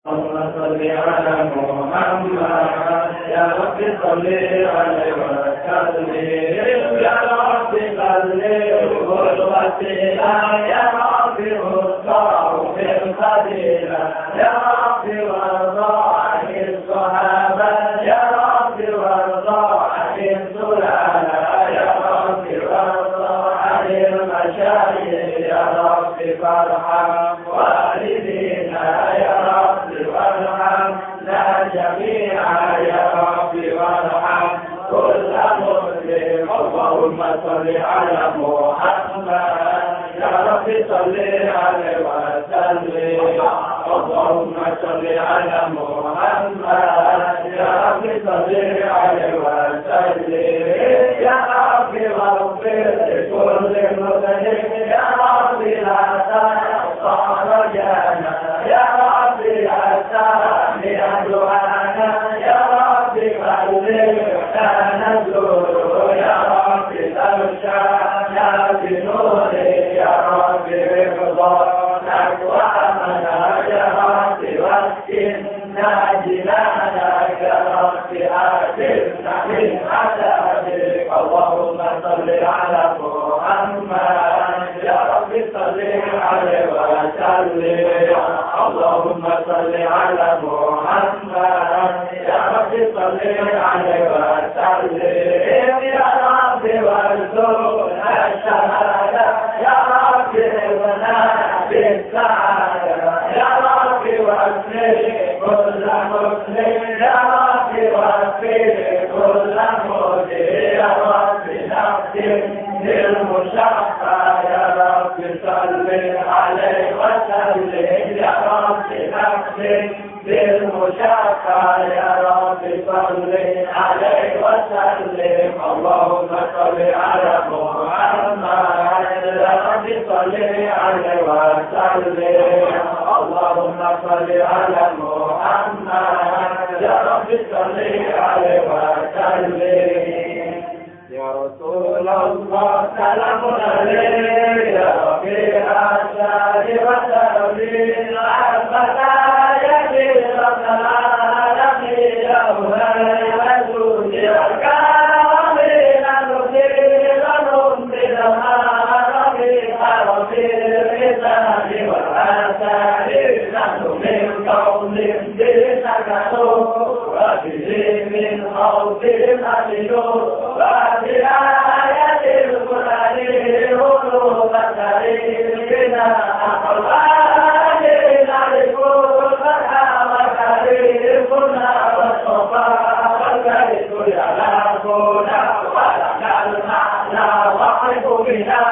اللهم صل على محمد يا رب صل عليه وسلم يا رب صل والوسيلة يا رب والصوم الفضيلة يا رب وارضى عن الصحابة يا رب وارضى عن السلالة يا رب وارضى عن المشايخ يا رب فارحم والدينا يا رب وارحمنا جميعا يا رب وارحم كل مسلم اللهم صل على محمد يا رب صل عليه وسلم اللهم صل على محمد يا رب صل عليه وسلم يا رب واغفر لكل مسلم يا رب لا تنقى رجانا يا رب لا تهنئ دعانا يا رب خلينا نزور يا رب ترشانا بنور يا رب رضانا وامنا يا رب واسكننا جنانا يا رب آتنا من عذابك اللهم صل على محمد يا رب صل عليه وسلم اللهم صل على محمد يا رب صل عليه وسلم يا رب وارزقنا الشهادة يا رب ارزقنا بالسعادة يا رب واغفر كل مسلم يا رب واغفر كل مسلم يا رب نفسي للمشقة يا رب صل عليه وسلم يا رب نفسي للمشقة يا رب صل عليه وسلم اللهم صل على محمد يا رب صل عليه وسلم اللهم صل على محمد يا رب صل عليه وسلم يا رسول الله سلام عليك يا رفيع الشهد وتربيل عبدا يجير العالمين يا مولاي وجود الكامل نزيل نمضي الهرم حرم الرسال والآثار نحن من قول بسكنوا وبه من خوف أمنوا وبآية القرآن هدوء سريرنا أقوال نعرفوا الفتح وكريمنا والصفاء والكيد يعلمنا ولنا المعنى وقف بنا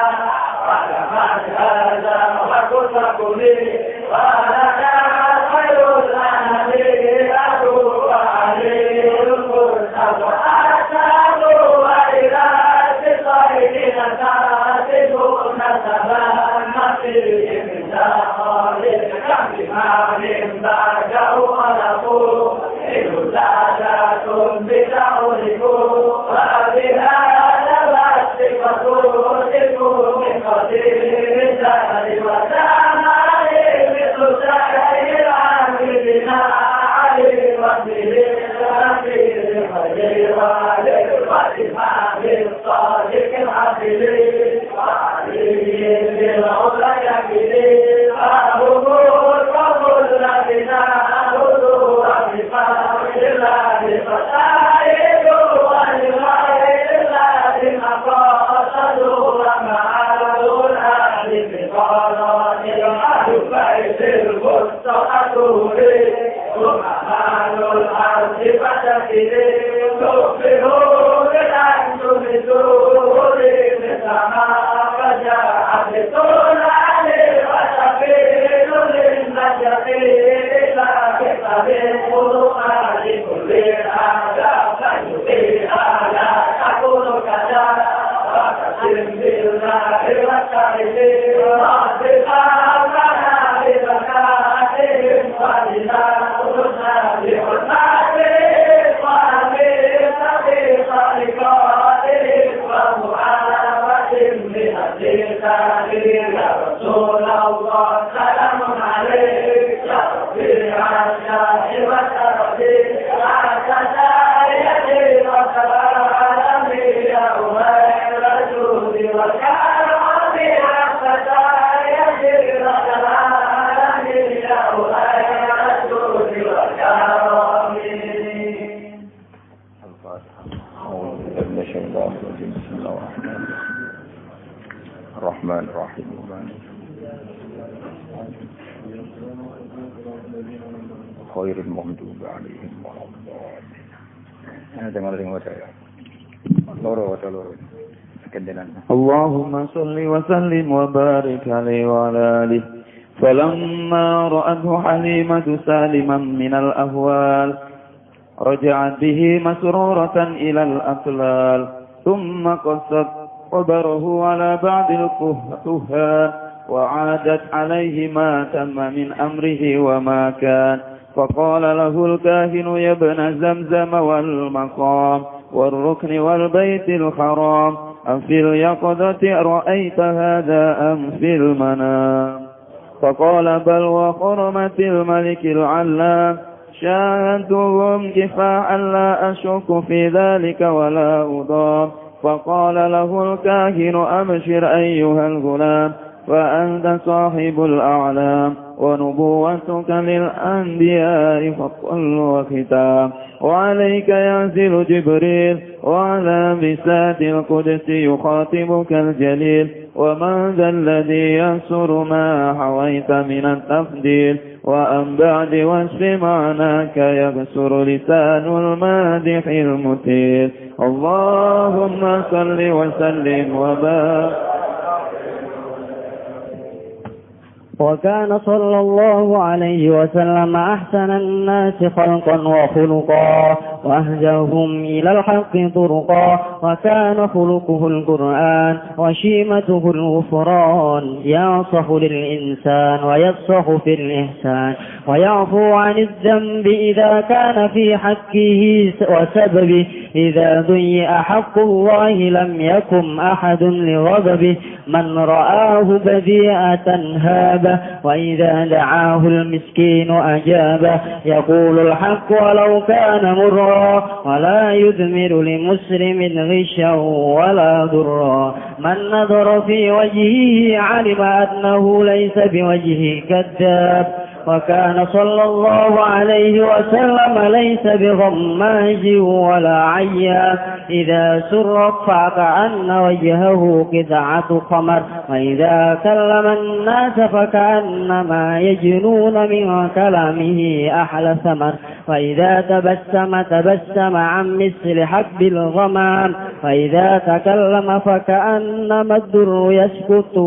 ولمن هذا وكتب لي ولنا خير الأنبياء أدعو عليه القرآن وأشهد وإلى بصيدنا تاتبون سبانا فيه من داخل كم بمال بعده ونقول إن زادت بدعوكم وبها نبت فتوتكم من قدير الدهر وسامع مثل سائر عاملنا عليه وبه الأخير خير عليه والإمام الصادق العدل وعليه بالعلا يكفي أهبوا قبل لنا هدوء بفضل الله فتائب ولغير الله مقاصد ومعادنا بفضل الأهل بيت المستقر سبحان الأرض فتكلي تغفرون أنتم بسور السماء فجاءت بطول عليه وتفيد للنجفين كتب القرآن كل الأعداء فيضيها لا تكون كذا وقسم بالله والتعليم ربنا لنا بزكاتهم ولنا رسنا بحرماتهم وأمين بصدقاتهم ومعافاتهم بهديك يا رسول الله سلام عليك يا رفيع Bismillahirrahmanirrahim. Khairul maghdubi 'alaihim waladdallin. Dengar saya. Loro. Allahumma salli wa sallim wa barik alaihi wa ala alihi. Falamma ra'athu Halimatu saliman min al-ahwal raja'at bihi masruratan ila al-aslal thumma qassat قبره على بعض الكهان وعادت عليه ما تم من أمره وما كان فقال له الكاهن يا ابن زمزم والمقام والركن والبيت الحرام أم في اليقظة رأيت هذا أم في المنام فقال بل وحرمة الملك العلام شاهدتهم كفاحا لا أشك في ذلك ولا أضام فقال له الكاهن أبشر أيها الغلام فأنت صاحب الأعلام ونبوتك للأنبياء فقل وختام وعليك ينزل جبريل وعلى بسات القدس يخاطبك الجليل ومن ذا الذي ينصر ما حويت من التفضيل وأن بعد وصف معناك يكسر لسان المادح المتيل اللهم صل وسلم وبارك. وكان صلى الله عليه وسلم أحسن الناس خلقا وخلقا وأهداهم إلى الحق طرقا وكان خلقه القرآن وشيمته الغفران ينصح للإنسان ويصح في الإحسان ويعفو عن الذنب إذا كان في حقه وسببه إذا ضيع حق الله لم يكن أحد لغضبه من رآه بديئة هابه وإذا دعاه المسكين أجابه يقول الحق ولو كان مرا ولا يثمر لمسلم غشا ولا ضرا من نظر في وجهه علم أنه ليس بوجهه كذاب وكان صلى الله عليه وسلم ليس بغماج ولا عياب إذا سر فكأن وجهه قطعة قمر وإذا كلم الناس فكأنما يجنون من كلامه أحلى ثمر وإذا تبسم عن مثل حب الغمام وإذا تكلم فكأنما الدر يسكت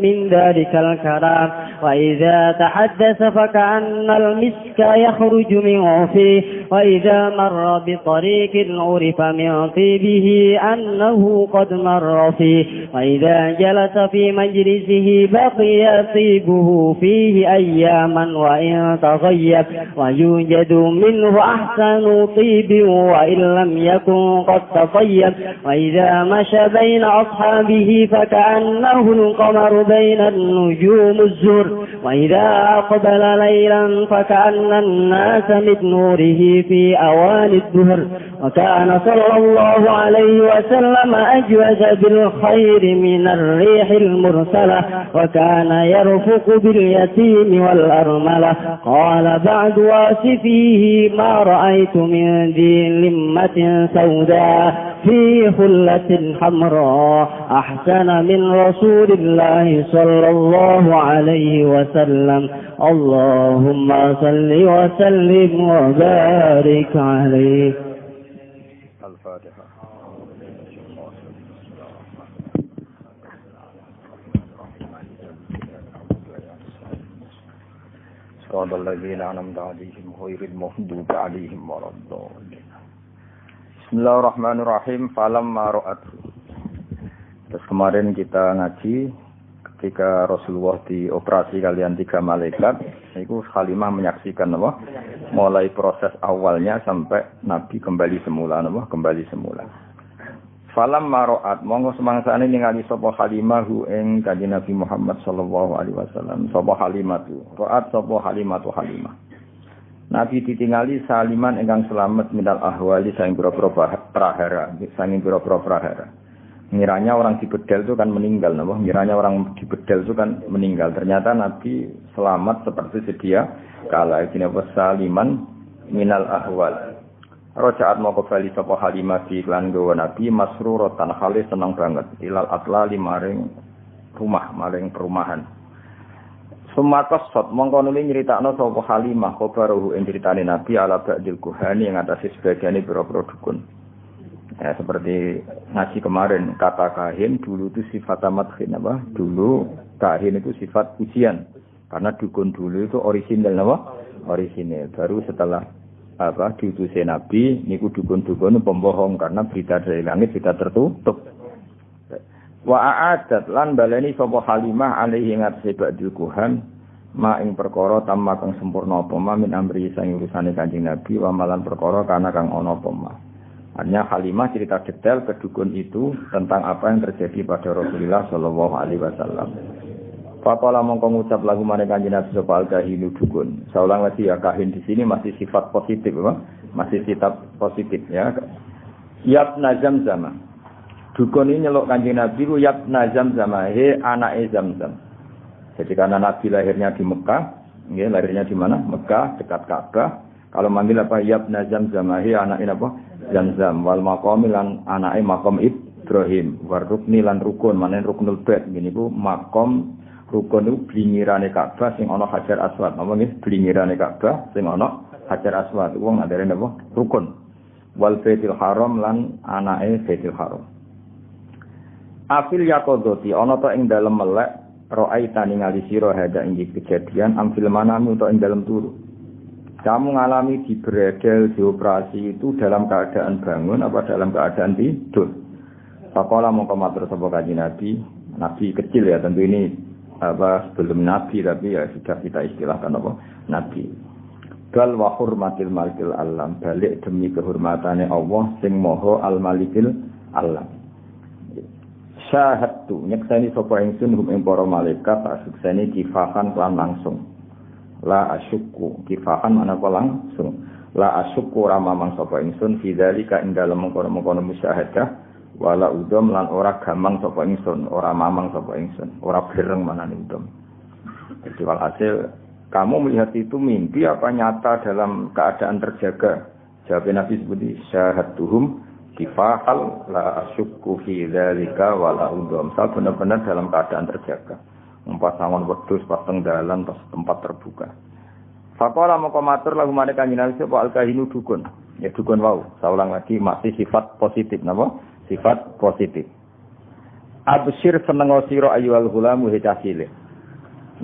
من ذلك الكلام وإذا تحدث فكأن المسك يخرج من فيه وإذا مر بطريق عرف من طيبه أنه قد مر فيه وإذا جلس في مجلسه بقي طيبه فيه أياما وإن تغيب ويوجد منه أحسن طيب وإن لم يكن قد تطيب وإذا مشى بين أصحابه فكأنه القمر بين النجوم الزهر وإذا أقبل ليلا فكأن الناس من نوره في أوان الدهر وكان صلى الله عليه وسلم أجود بالخير من الريح المرسلة وكان يرفق باليتيم والأرملة قال بعد واصفيه ما رأيت من ذي لمة سوداء في خلة حمراء أحسن من رسول الله صلى الله عليه وسلم اللهم صل وسلم وبارك عليه. الفاتحة. صراط الذين أنعمت عليهم غير المغضوب عليهم ولا الضالين. Bismillahirrahmanirrahim. Falamma ra'athu. Terus kemarin kita ngaji ketika Rasulullah dioperasi kalian 3 malaikat, itu Halimah menyaksikan apa? Mulai proses awalnya sampai Nabi kembali semula, apa? Kembali semula. Falamma ra'at, monggo semangsane ningali sapa Halimah ing Kanjeng Nabi Muhammad sallallahu alaihi wasallam. Sapa Halimah tu? Ra'at sapa Halimah. Nabi ditingali saliman ingkang selamat minal ahwali saking pira-pira prahara, saking pira-pira prahara. Ngiranya orang di bedel itu kan meninggal, napa? Ngiranya orang di bedel itu kan meninggal. Ternyata Nabi selamat seperti sedia kala iki napa saliman minal ahwal. Rojaat mau kembali sapa Halimah di iklan gawa Nabi masruratan khali senang banget ilal atlali maring rumah, maring perumahan. Sumatos sot mongko nuli nyritakno sapa Halimah khabaruhu ing critane Nabi ala ba'dil kuhani yang atas sebagiane pira-pira dukun. Ya, seperti ngaji kemarin kata kahin dulu itu sifat madhin apa? Dulu kahin itu sifat pujian. Karena dukun dulu itu orisinal apa? Orisinal. Baru setelah diutusnya Nabi niku dukun-dukun pembohong karena berita dari langit tidak tertutup. Wa a'adat lan baleni sapa Halimah alaihi ngatasi ba'dil kuhan ma ing perkara tamma kang sempurna apa ma min amri sang urusane Kanjeng Nabi wa malan perkara kana kang ana apa ma. Hanya Halimah cerita detail ke dukun itu tentang apa yang terjadi pada Rasulullah sallallahu alaihi wasallam. Faqala mongko ngucap lagu maneh Kanjeng Nabi sapa al-kahinu dukun. Saulang lagi ya kahin di sini masih sifat positif apa? Masih sifat positif ya. Yabna Zamzam. Dukun ini nyeluk Kanjeng Nabi ku Yabna Zamzam, he anake Zamzam. Jadi karena Nabi lahirnya di Mekah, nggih lahirnya di mana? Mekah dekat Ka'bah. Kalau manggil apa Yabna Zamzam, he anake apa? Zamzam wal maqam lan anake maqam Ibrahim war rukni lan rukun manen ruknul bait ngene iku maqam rukun iku blingirane Ka'bah sing ana Hajar Aswad apa nggih blingirane Ka'bah sing ana Hajar Aswad wong ngadere napa rukun wal baitul haram lan anake baitul haram afil yaqadoti ana ta ing dalem melek ra'aita ningali sira hada ing kejadian amfil manami utawa ing dalem turu. Kamu ngalami di bredel, di operasi itu dalam keadaan bangun apa dalam keadaan tidur? Faqala mongko matur sapa Kanjeng Nabi, Nabi kecil ya tentu ini sebelum Nabi tapi ya sudah kita istilahkan apa? Nabi. Bal wa hurmatil malikil alam, balik demi kehormatane Allah sing Maha al malikil alam. Syahadtu nyekseni sapa ingsun hum ing para malaikat tak sukseni kifahan lan langsung. La asyukku kifahan mana apa langsung la asyukku ramamang sapa ingsun fi dzalika ing dalem mengkono musyahadah wala udom lan ora gamang sapa ingsun ora mamang sapa ingsun ora bereng manane udom. Jadi walhasil kamu melihat itu mimpi apa nyata dalam keadaan terjaga? Jawab Nabi seperti syahadtuhum kifahal la asyukku fi dzalika wala udom. Saya benar-benar dalam keadaan terjaga. Empat sangon wedhus pas teng dalan pas tempat terbuka. Faqala moko matur lagu maneh Kanjeng Nabi sapa al-kahinu dukun. Ya dukun wau. Saulang lagi masih sifat positif napa? Sifat positif. Absyir seneng sira ayyuhal gulamu hecah cilik.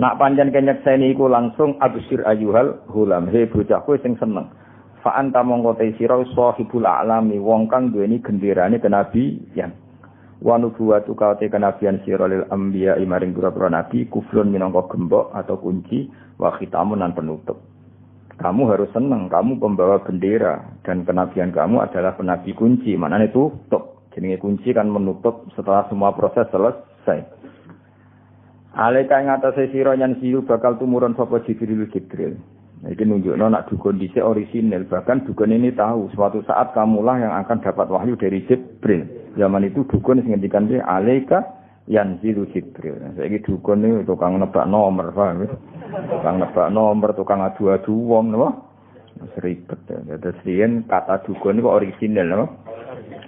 Nak pancen kenyekseni iku langsung absyir ayyuhal gulam he bocahku sing seneng. Fa anta mongko te sira sahibul a'lami wong kang duweni genderane kenabian. Wa nubuwatu kaute kenabian sira lil anbiya maring pira-pira nabi kuflun minangka gembok atau kunci wa khitamun lan penutup. Kamu harus senang, kamu pembawa bendera dan kenabian kamu adalah penabi kunci. Maknane tutup. Jenenge kunci kan menutup setelah semua proses selesai. Alaika ing atase sira yen siru bakal tumurun sapa Jibril. Iki nunjukno nak dukun dhisik orisinal, bahkan dukun ini tahu suatu saat kamulah yang akan dapat wahyu dari Jibril. Zaman itu dukun sing ngendikan iki alaika yanzilu Jibril. Saiki dukun iki tukang nebak nomor, paham ya? Tukang nebak nomor, tukang adu-adu wong napa? Seribet. Terus riyen kata dukun itu orisinal napa?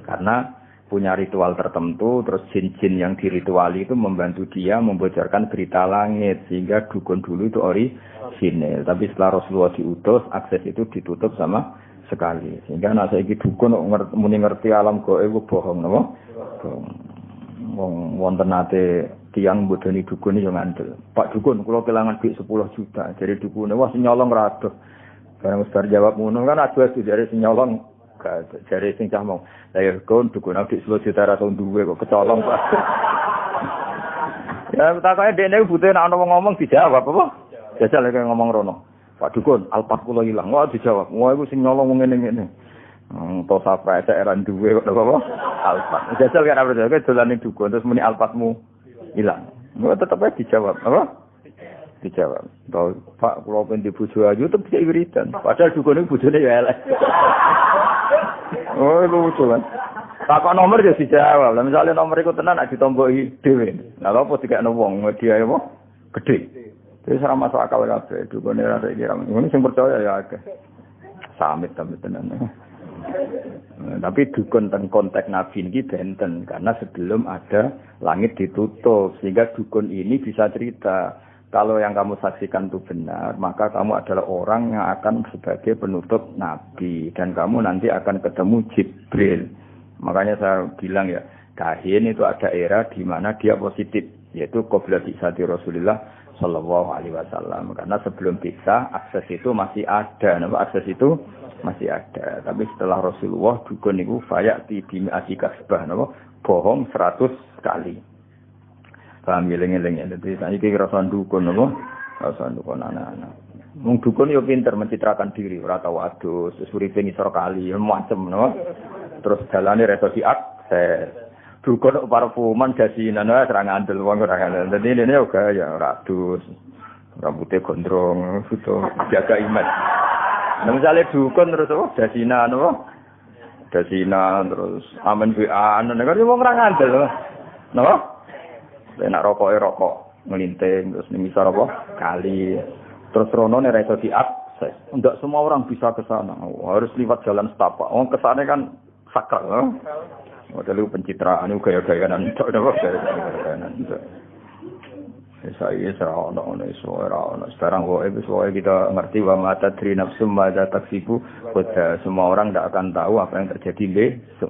Karena punya ritual tertentu, terus jin-jin yang dirituali itu membantu dia membocorkan berita langit sehingga dukun dulu itu orisinal. Tapi setelah Rasulullah diutus, akses itu ditutup sama sekali. Sehingga nek saiki dukun muni ngerti alam gaib bohong napa? Bohong. Wong wonten nate tiyang bodoni dukun yo ngandel. Pak dukun, kula kelangan duit 10 juta. Jadi dukune wah sing nyolong ra adoh. Bareng wis bar jawab ngono kan adu-adu jare sing nyolong jare sing cah mau. Lah ya kon dukun duit 10 juta ra tau duwe kok kecolong Pak. Ya takoke dekne butuh nek ana wong ngomong dijawab apa? Jajal lek ngomong rono. Pak dukun, alpat kula ilang. Wah dijawab. Wah iku sing nyolong wong ngene-ngene. To sapa eran duwe kok apa? Alpat. Jajal kan apa dolane dukun terus muni alpatmu ilang. Mau tetep aja dijawab, apa? dijawab. Pak, kula pengen dibojo ayu tetep bisa wiridan. Padahal dukune bojone ya elek. Oh, lucu kan. Takok nomor ya dijawab. Lah misale nomor iku tenan nek ditomboki dhewe. Lah apa dikekno wong media apa? Gedhe. Wis ora masuk akal kabeh. Dukune ra kira. Ngono sing percaya ya akeh. Samit tenan. Tapi dukun teng konteks Nabi ini benten karena sebelum ada langit ditutup sehingga dukun ini bisa cerita kalau yang kamu saksikan itu benar maka kamu adalah orang yang akan sebagai penutup Nabi dan kamu nanti akan ketemu Jibril. Makanya saya bilang ya kahin itu ada era di mana dia positif yaitu qabla bi'tsati Rasulullah sallallahu alaihi wasallam karena sebelum bisa akses itu masih ada. Akses itu masih ada, tapi setelah Rasulullah dukun niku fayati bimi'ati kasbah napa bohong 100 kali. Paham geleng-geleng ya. Dadi saiki rasa dukun napa? Rasa dukun anak-anak. Wong dukun yo pinter mencitrakan diri, ora tau adus, terus uripe ngisor kali, macem napa. Terus dalane reso diakses. Dukun parfuman jasinan wae serang andel wong ora ngandel. Dadi dene yo gaya ora adus. Rambutnya gondrong, gitu, jaga image. Nah, misalnya dukun terus apa? Dasinan apa? Dasinan terus amen WA-an kan wong ora ngandel. Napa? Nek rokok ngelinting terus ning misal apa? Kali. Terus rono nek iso diakses. Enggak semua orang bisa ke sana. Harus lewat jalan setapak. Wong kesane kan sakral. Model pencitraan itu gaya-gayaan itu napa? Gaya-gayaan itu. Saya seorang orang sekarang kita ngerti bahwa tadri nafsum mada taksibu semua orang tidak akan tahu apa yang terjadi besok.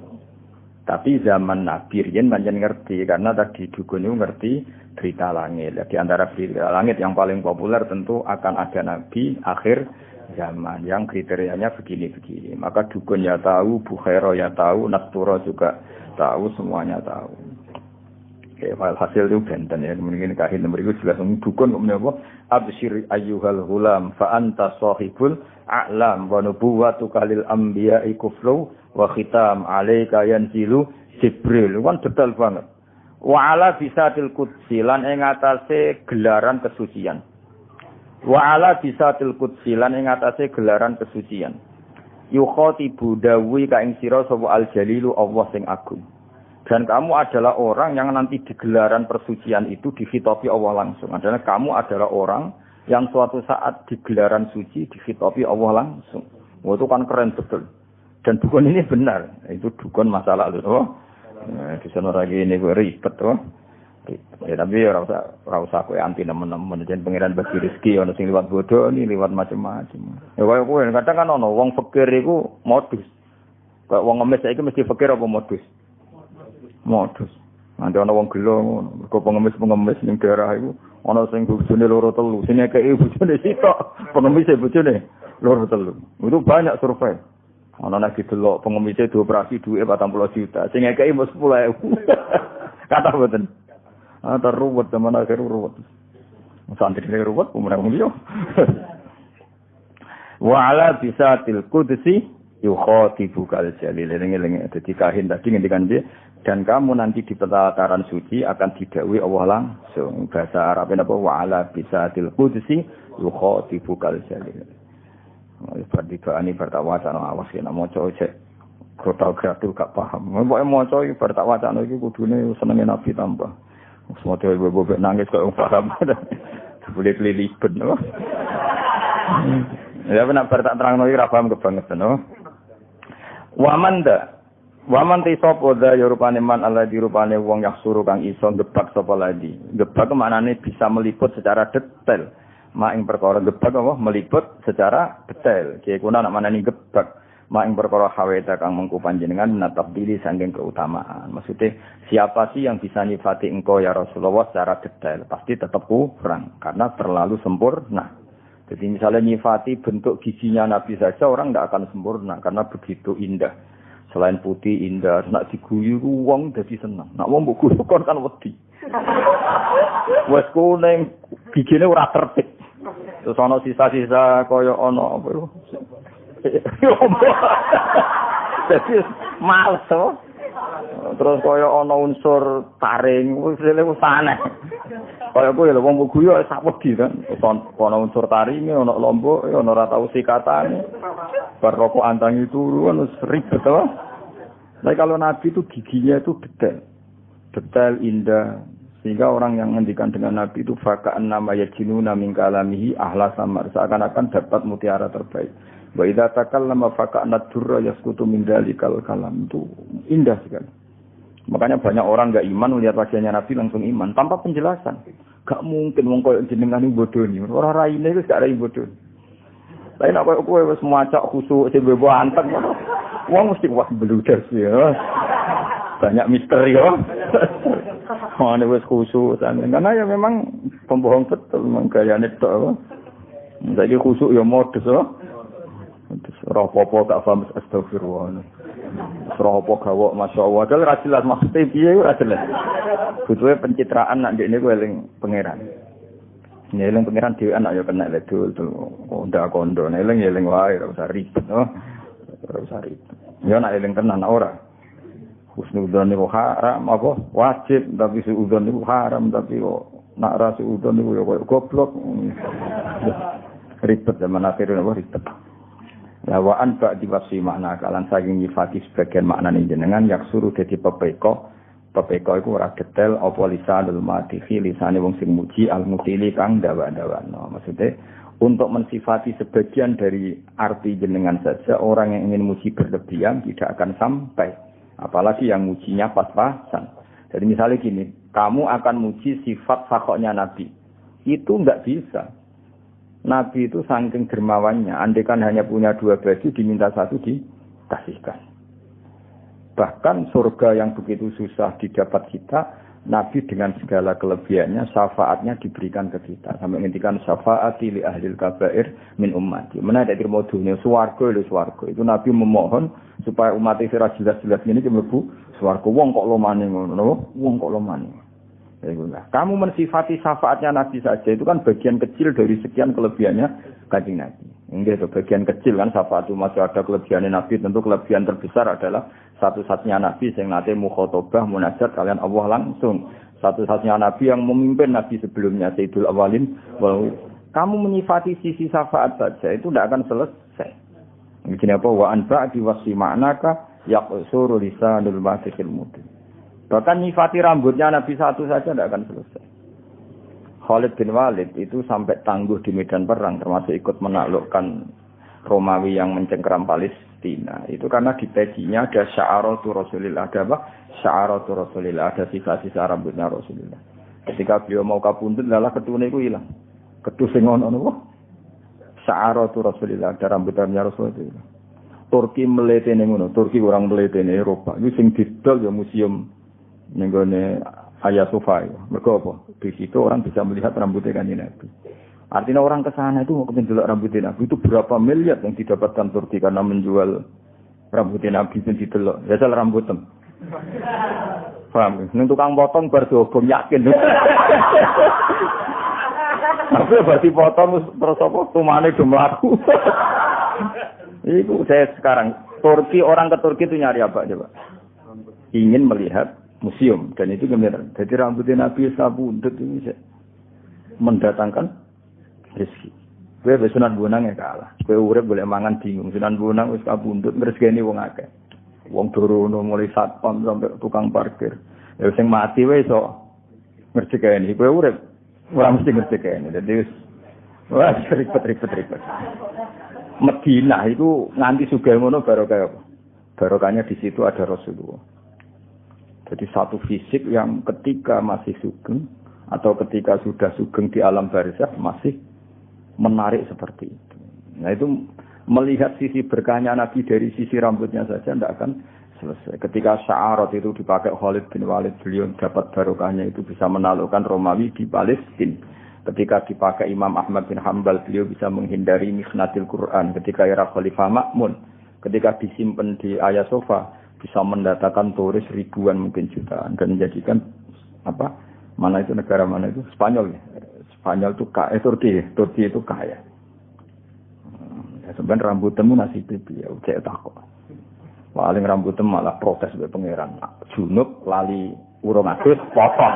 Tapi zaman Nabi Rian banyak ngerti karena tadi dukun itu ngerti berita langit. Di antara berita langit yang paling populer tentu akan ada Nabi akhir zaman yang kriterianya begini-begini. Maka dukun ya tahu, Bukhairo ya tahu, Nasturo juga tahu, semuanya tahu. Kayak hasil itu benten ya, kemudian kahin nomor itu jelas dukun kemudian apa? Absyir ayyuhal hulam fa anta sahibul a'lam wa nubuwwatuka lil anbiya'i kufru wa khitam alayka yanzilu Jibril. Kan detail banget. Wa ala bisatil qudsi lan ing atase gelaran kesucian. Wa ala bisatil qudsi lan ing atase gelaran kesucian. Yukhatibu dawi ka ing sira sapa al jalilu Allah sing agung. Dan kamu adalah orang yang nanti di gelaran persucian itu dihitopi Allah langsung. Adalah kamu adalah orang yang suatu saat di gelaran suci dihitopi Allah langsung. Wah, itu kan keren betul. Dan dukun ini benar. Itu dukun masa lalu. Oh, di sana lagi ini gue ribet. Oh. Ya, tapi ya rasa aku anti teman-teman. Jadi pengiran bagi rezeki. Ada yang lewat bodoh, ini lewat macam-macam. Ya kayak kadang kan ono wong fakir itu modus. Kayak wong ngemis itu mesti fakir apa modus? Modus. Nanti ana wong gelo ngono, kok pengemis ning daerah iku ana sing bojone loro telu, sing akeh bojone sitok, pengemis bojone loro telu. Itu banyak survei. Ana nek didelok pengemis dioperasi duwe 40 juta, sing akeh mesti 10.000. Kata mboten. Ruwet teman akhir ruwet. Santri ruwet umur wong liya. Wa ala bisatil qudsi yukhatibu kal jalil. Lengi-lengi dadi kahin tadi ngendikan dia dan kamu nanti di pelataran suci akan didhawuhi Allah langsung. Bahasa Arab apa wa ala bisatil qudsi yukhatibu kal jalil. Berarti doa ini bertawacana awas kena maca cek kota gratis gak paham. Pokoke maca iki bertawacana iki kudune senenge Nabi tambah. Semoga ibu-ibu nangis kok paham. Boleh kelilipan no. Ya benar tak terangno iki ra paham kebangetan no. Waman tisopo da rupane man ala dirupane wong yaksuru kang iso gebak sapa lagi. Gebak maknane bisa meliput secara detail. Mak ing perkara gebak apa meliput secara detail. Ki kuna nak manani gebak. Mak ing perkara haweta kang mengku panjenengan natapili saking keutamaan. Maksudnya siapa sih yang bisa nifati engkau ya Rasulullah secara detail? Pasti tetap kurang karena terlalu sempurna. Jadi misalnya nifati bentuk giginya Nabi saja orang tidak akan sempurna karena begitu indah. Selain putih indah, nak diguyu wong dadi seneng. Nak wong mbok guyu kan wedi. Wes kuning gigine ora tertib. Terus ana sisa-sisa kaya ana apa lho. Dadi males to. Terus kaya ana unsur taring, wis aneh. Kaya kowe lho wong guyu sak wedi kan. Ana unsur taringe, ana lombok, ana ora tau sikatane. Bar rokok antangi turu wis ribet to. Tapi kalau Nabi itu giginya itu detail indah. Sehingga orang yang ngendikan dengan Nabi itu faka'an nama yajinuna min kalamihi ahla samar. Seakan-akan dapat mutiara terbaik. Wa idza takallama faka'an durra yaskutu min dalikal kalam. Itu indah sekali. Makanya banyak orang enggak iman melihat wajahnya Nabi langsung iman tanpa penjelasan. Gak mungkin wong koyo jenengan iki bodoni. Ora raine wis gak rai bodoni. Lah nek kowe wis macak khusuk sing bebo anteng. Wong mesti wah bludas ya. Banyak misteri ya. Ana wis khusuk karena ya memang pembohong betul memang gayane tok. Jadi khusuk ya modus ya. Terus ora apa-apa gak paham astagfirullah. Ora apa gawok masyaallah. Dal ra jelas maksude piye ora jelas. Butuhe pencitraan nak ndekne ku eling pangeran. Eling pangeran dhewe anak ya kena ledul ndak kondo. Eling wae ora usah ribet no. Ora usah ribet. Ya nak eling tenan ora. Husnudzon niku haram apa wajib tapi suudzon niku haram tapi kok nak ra suudzon niku ya goblok. Ribet zaman akhir apa ribet. Lawaan ba'di wasi makna kalan saking nyifati sebagian maknane jenengan yak suruh dadi pepeko iku ora detail apa lisanul matihi lisane wong sing muji al-mutili kang dawa-dawano. Maksudnya untuk mensifati sebagian dari arti jenengan saja orang yang ingin muji berlebihan tidak akan sampai. Apalagi yang mujinya pas-pasan. Jadi misalnya gini, kamu akan muji sifat sakhoknya Nabi. Itu enggak bisa. Nabi itu saking dermawannya, andaikan hanya punya 2 baju diminta 1 dikasihkan. Bahkan surga yang begitu susah didapat kita, Nabi dengan segala kelebihannya, syafaatnya diberikan ke kita. Sampai ngendikan syafaati li ahlil kabair min ummati. Mana ada terima dunia swarga lho swarga. Itu Nabi memohon supaya umat iki ora jelas-jelas ngene iki mlebu swarga. Wong kok lomane ngono, wong kok lomane. Kamu mensifati syafaatnya Nabi saja itu kan bagian kecil dari sekian kelebihannya Kanjeng Nabi. Enggak itu bagian kecil kan syafaat itu masih ada kelebihannya Nabi. Tentu kelebihan terbesar adalah satu-satunya Nabi yang nate mukhotobah munajat kalian Allah langsung. Satu-satunya Nabi yang memimpin Nabi sebelumnya Sayyidul Awalin. Kamu menyifati sisi syafaat saja itu tidak akan selesai. Begini apa wa anfa di wasi maknaka yaqsuru lisanul masikhil mudin. Bahkan nyifati rambutnya Nabi satu saja tidak akan selesai. Khalid bin Walid itu sampai tangguh di medan perang, termasuk ikut menaklukkan Romawi yang mencengkeram Palestina. Itu karena di peginya ada sya'aratu Rasulillah. Ada apa? Sya'aratu Rasulillah. Ada sisa-sisa rambutnya Rasulillah. Ketika beliau mau kabundut, lalah ketune itu hilang. Ketus sing ono apa? Sya'aratu Rasulillah. Ada rambutnya Rasulullah. Turki meletene ngono. Turki orang meletene Eropa. Itu sing didol ya museum nenggone Hagia Sophia. Mergo apa? Di situ orang bisa melihat rambutnya Kanjeng Nabi. Artinya orang ke sana itu mau mendelok rambutnya Nabi itu berapa miliar yang didapatkan Turki karena menjual rambutnya Nabi itu didelok. Ya salah rambutem. Paham? Ning tukang potong bar diobong yakin. Tapi berarti potong terus apa tumane do mlaku. Itu saya sekarang Turki orang ke Turki itu nyari apa coba? Ingin melihat museum dan itu kemudian jadi rambutnya Nabi sabundut ini mendatangkan rezeki. Kowe Sunan Bonang ya kalah. Kowe urip boleh mangan bingung. Sunan Bonang wis kabundut ngresgeni wong akeh. Wong dorono mulai satpam sampai tukang parkir. Ya sing mati wae iso ngresgeni. Kowe urip ora mesti ngresgeni. Dadi wis wah ribet. Madinah itu nganti sugih ngono barokah apa? Barokahnya di situ ada Rasulullah. Jadi satu fisik yang ketika masih sugeng atau ketika sudah sugeng di alam barzakh masih menarik seperti itu. Nah itu melihat sisi berkahnya Nabi dari sisi rambutnya saja tidak akan selesai. Ketika sya'arat itu dipakai Khalid bin Walid, beliau dapat barokahnya itu bisa menaklukkan Romawi di Palestina. Ketika dipakai Imam Ahmad bin Hanbal, beliau bisa menghindari mikhnatil Quran. Ketika era Khalifah Ma'mun, ketika disimpan di Hagia Sophia, bisa mendatangkan turis ribuan mungkin jutaan dan menjadikan apa? Mana itu negara mana itu? Spanyol ya. Spanyol itu kaya, Turki itu kaya. Sebenarnya rambutmu nasib piye ya cek takok. Paling rambutmu malah protes be pangeran. Junub lali urung adus potong.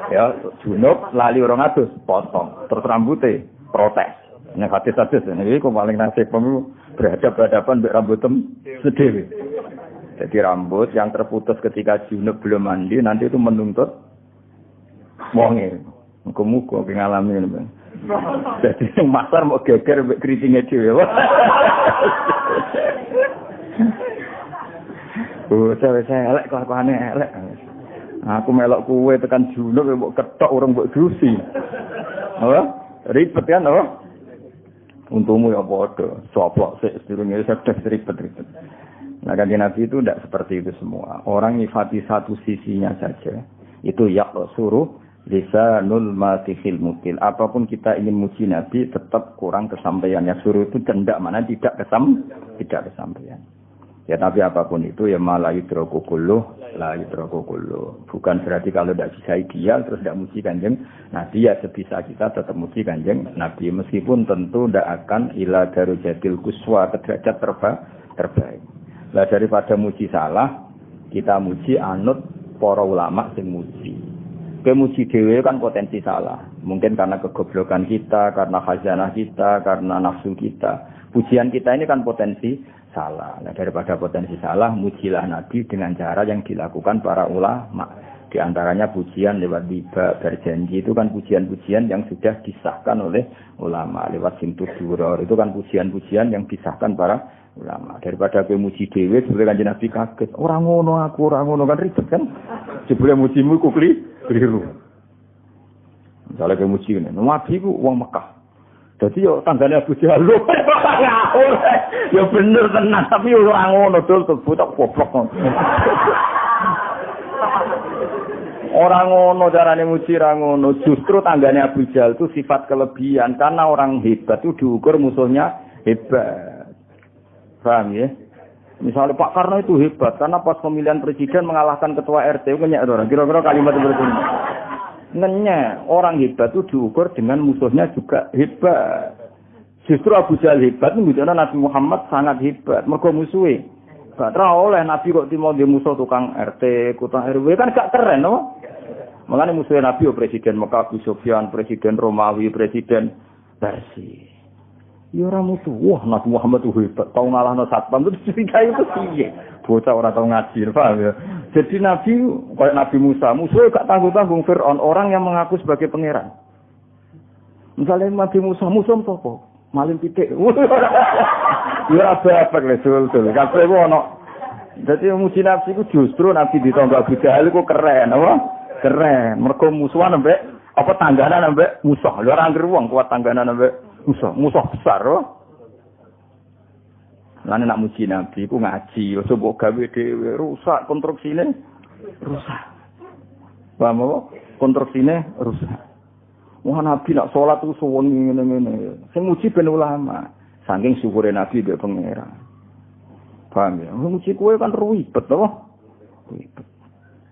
Ya, junub lali orang adus potong, terus rambutnya protes. Nek hadis-hadis iki kok paling nasib pemilu berhadapan mbek rambutem sedhewe. Jadi rambut yang terputus ketika junub belum mandi nanti itu menuntut wonge. Muga-muga ngalami ngono. Jadi sing masar mau geger mbek keritinge dhewe. Saya elek kelakuane elek. Aku melok kuwe tekan junub mbok ketok urung mbok dusi. Apa? Ribet kan apa? Untungmu ya padha. Soplok sik sedurunge sedes ribet-ribet. Nah, kanjeng Nabi itu tidak seperti itu semua. Orang nyifati satu sisinya saja. Itu ya suruh lisanul matihil mukil. Apapun kita ingin muji Nabi tetap kurang kesampaian. Ya suruh itu tidak mana tidak kesampaian. Ya tapi apapun itu ya malah yudroku kulluh, la yudroku kulluh. Bukan berarti kalau tidak bisa ideal terus tidak muji kanjeng Nabi ya sebisa kita tetap muji kanjeng Nabi. Meskipun tentu tidak akan ila darujatil kuswa ke derajat terbaik. Lah daripada muji salah, kita muji anut para ulama sing muji. Kemuji dhewe kan potensi salah. Mungkin karena kegoblokan kita, karena khazanah kita, karena nafsu kita. Pujian kita ini kan potensi salah. Nah, daripada potensi salah, mujilah Nabi dengan cara yang dilakukan para ulama. Di antaranya pujian lewat riba, berjanji itu kan pujian-pujian yang sudah disahkan oleh ulama. Lewat simtud duror itu kan pujian-pujian yang disahkan para ulama. Daripada kemuji dewe, sebelum kanjeng Nabi kaget. Orang ngono kan ribet kan. Sebelum mujimu ku keliru. Misalnya kemuji ini, Nabi ku wong Mekah. Jadi yo tanggane Abu Jahal lho. Ya bener tenan, tapi ora ngono dul butak goblok. Ora ngono carane muji ra ngono. Justru tanggane Abu Jahal itu sifat kelebihan karena orang hebat itu diukur musuhnya hebat. Paham ya? Misalnya Pak Karno itu hebat karena pas pemilihan presiden mengalahkan ketua RT ngenyek orang. Kira-kira kalimat seperti ini. Ngenyek, orang hebat itu diukur dengan musuhnya juga hebat. Justru Abu Jahal hebat menunjukkan Nabi Muhammad sangat hebat. Mergo musuhe. Gak oleh Nabi kok timo dia musuh tukang RT, tukang RW kan gak keren, no? Makanya musuhnya Nabi presiden Mekah, Abu Sufyan, presiden Romawi, presiden Persia. Ya ora musuh. Wah, Nabi Muhammad itu hebat. Tau ngalahno satpam itu cerita itu piye? Bocah ora tau ngaji, paham ya? Jadi Nabi kayak Nabi Musa, musuh gak tanggung-tanggung Fir'aun, orang yang mengaku sebagai pangeran. Misalnya Nabi Musa, musuh sapa? Maling pitik. Ya apa-apa le sul-sul. Kabeh ono. Dadi muji nafsi ku justru Nabi ditangga Abu Jahal iku keren, apa? Keren. Mergo musuhan ambek apa tangganan ambek musuh. Lho ora ngger wong kuat tangganan ambek musuh besar, oh. Lan nek muji Nabi ku ngaji, aja mbok gawe dhewe rusak konstruksine, rusak. Paham apa? Konstruksine rusak. Wah Nabi nak salat ku suwengi ngene-ngene. Sing muji ben ulama, saking syukure Nabi mbek pangeran. Paham ya? Muji kowe kan ribet to. Ribet.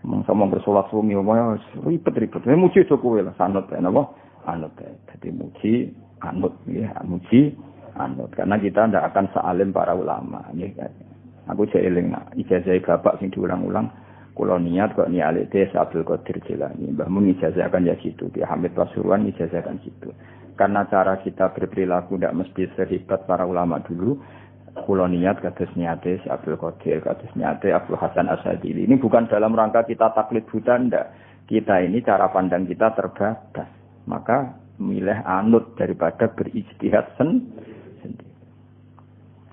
Mong bersolat suwengi omae ribet-ribet. Muji aja kowe lah sanut napa? Anut. Dadi muji anut ya, muji anut karena kita ndak akan sealim para ulama nggih kan. Aku jek eling nak ijazah bapak sing diulang-ulang kula niat kok niat Des Abdul Qadir Jilani Mbah Mun ijazahkan ya situ Ki Hamid Pasuruan ijazahkan situ karena cara kita berperilaku ndak mesti sehebat para ulama dulu. Kula niat kados niate Abdul Qadir kados niate Abdul Hasan Asadili ini bukan dalam rangka kita taklid buta ndak. Kita ini cara pandang kita terbatas maka milih anut daripada berijtihad sendiri.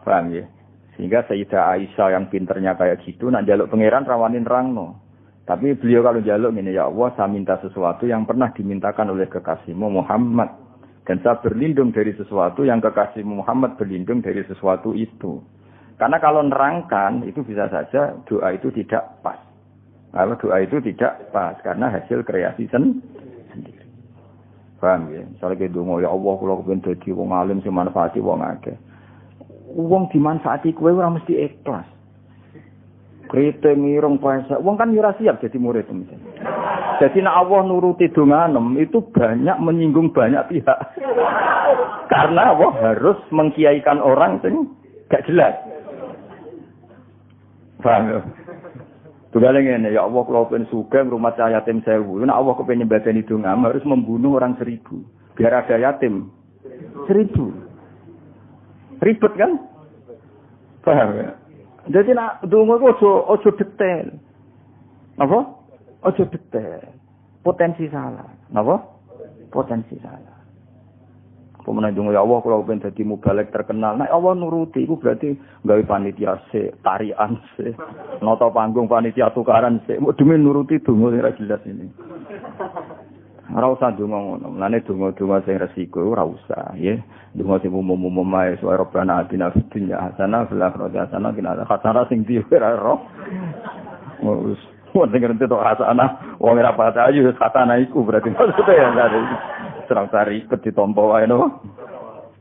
Paham ya? Sehingga Sayyidah Aisyah yang pinternya kayak gitu, nak jaluk pangeran rawanin rangno. Tapi beliau kalau jaluk ini, ya Allah, saya minta sesuatu yang pernah dimintakan oleh kekasihmu Muhammad. Dan saya berlindung dari sesuatu yang kekasihmu Muhammad berlindung dari sesuatu itu. Karena kalau nerangkan, itu bisa saja doa itu tidak pas. Kalau doa itu tidak pas, karena hasil kreasi sendiri. Paham ya? Misalnya kayak dongo, ya Allah, kalau kepengen dadi wong alim sing manfaati wong akeh. Wong dimanfaati kowe ora mesti ikhlas. Krite mireng puasa. Wong kan ora siap jadi murid misalnya. Jadi nek Allah nuruti donganem itu banyak menyinggung banyak pihak. Karena Allah harus mengkiaikan orang sing gak jelas. Paham ya? Tugale ngene, ya Allah kula pengen sugih rumah yatim 1000. Nek Allah kepengin nyembadani donga harus membunuh orang 1000 biar ada yatim 1000. Ribet kan? Paham ya? Jadi nak donga ku ojo detail. Apa? Ojo detail. Potensi salah. Napa? Potensi salah. Pemenang dungo ya Allah kalau pengen jadi mubalek terkenal. Nah Allah nuruti itu berarti gawe panitia sik, tarian sik, nota panggung panitia tukaran sik. Demi nuruti dungo sing ra jelas ini. Ora usah dungo ngono. Lane dungo-dungo sing resiko ora usah, ya. Dungo sing umum-umum ae suara Rabbana atina fid dunya hasanah fil akhirati hasanah qina adzabannar sing diwer ora. Wis wong sing ngerti tok hasanah, wong ora pati ayu hasanah iku berarti maksudnya ya enggak serang cari ditompo wae no.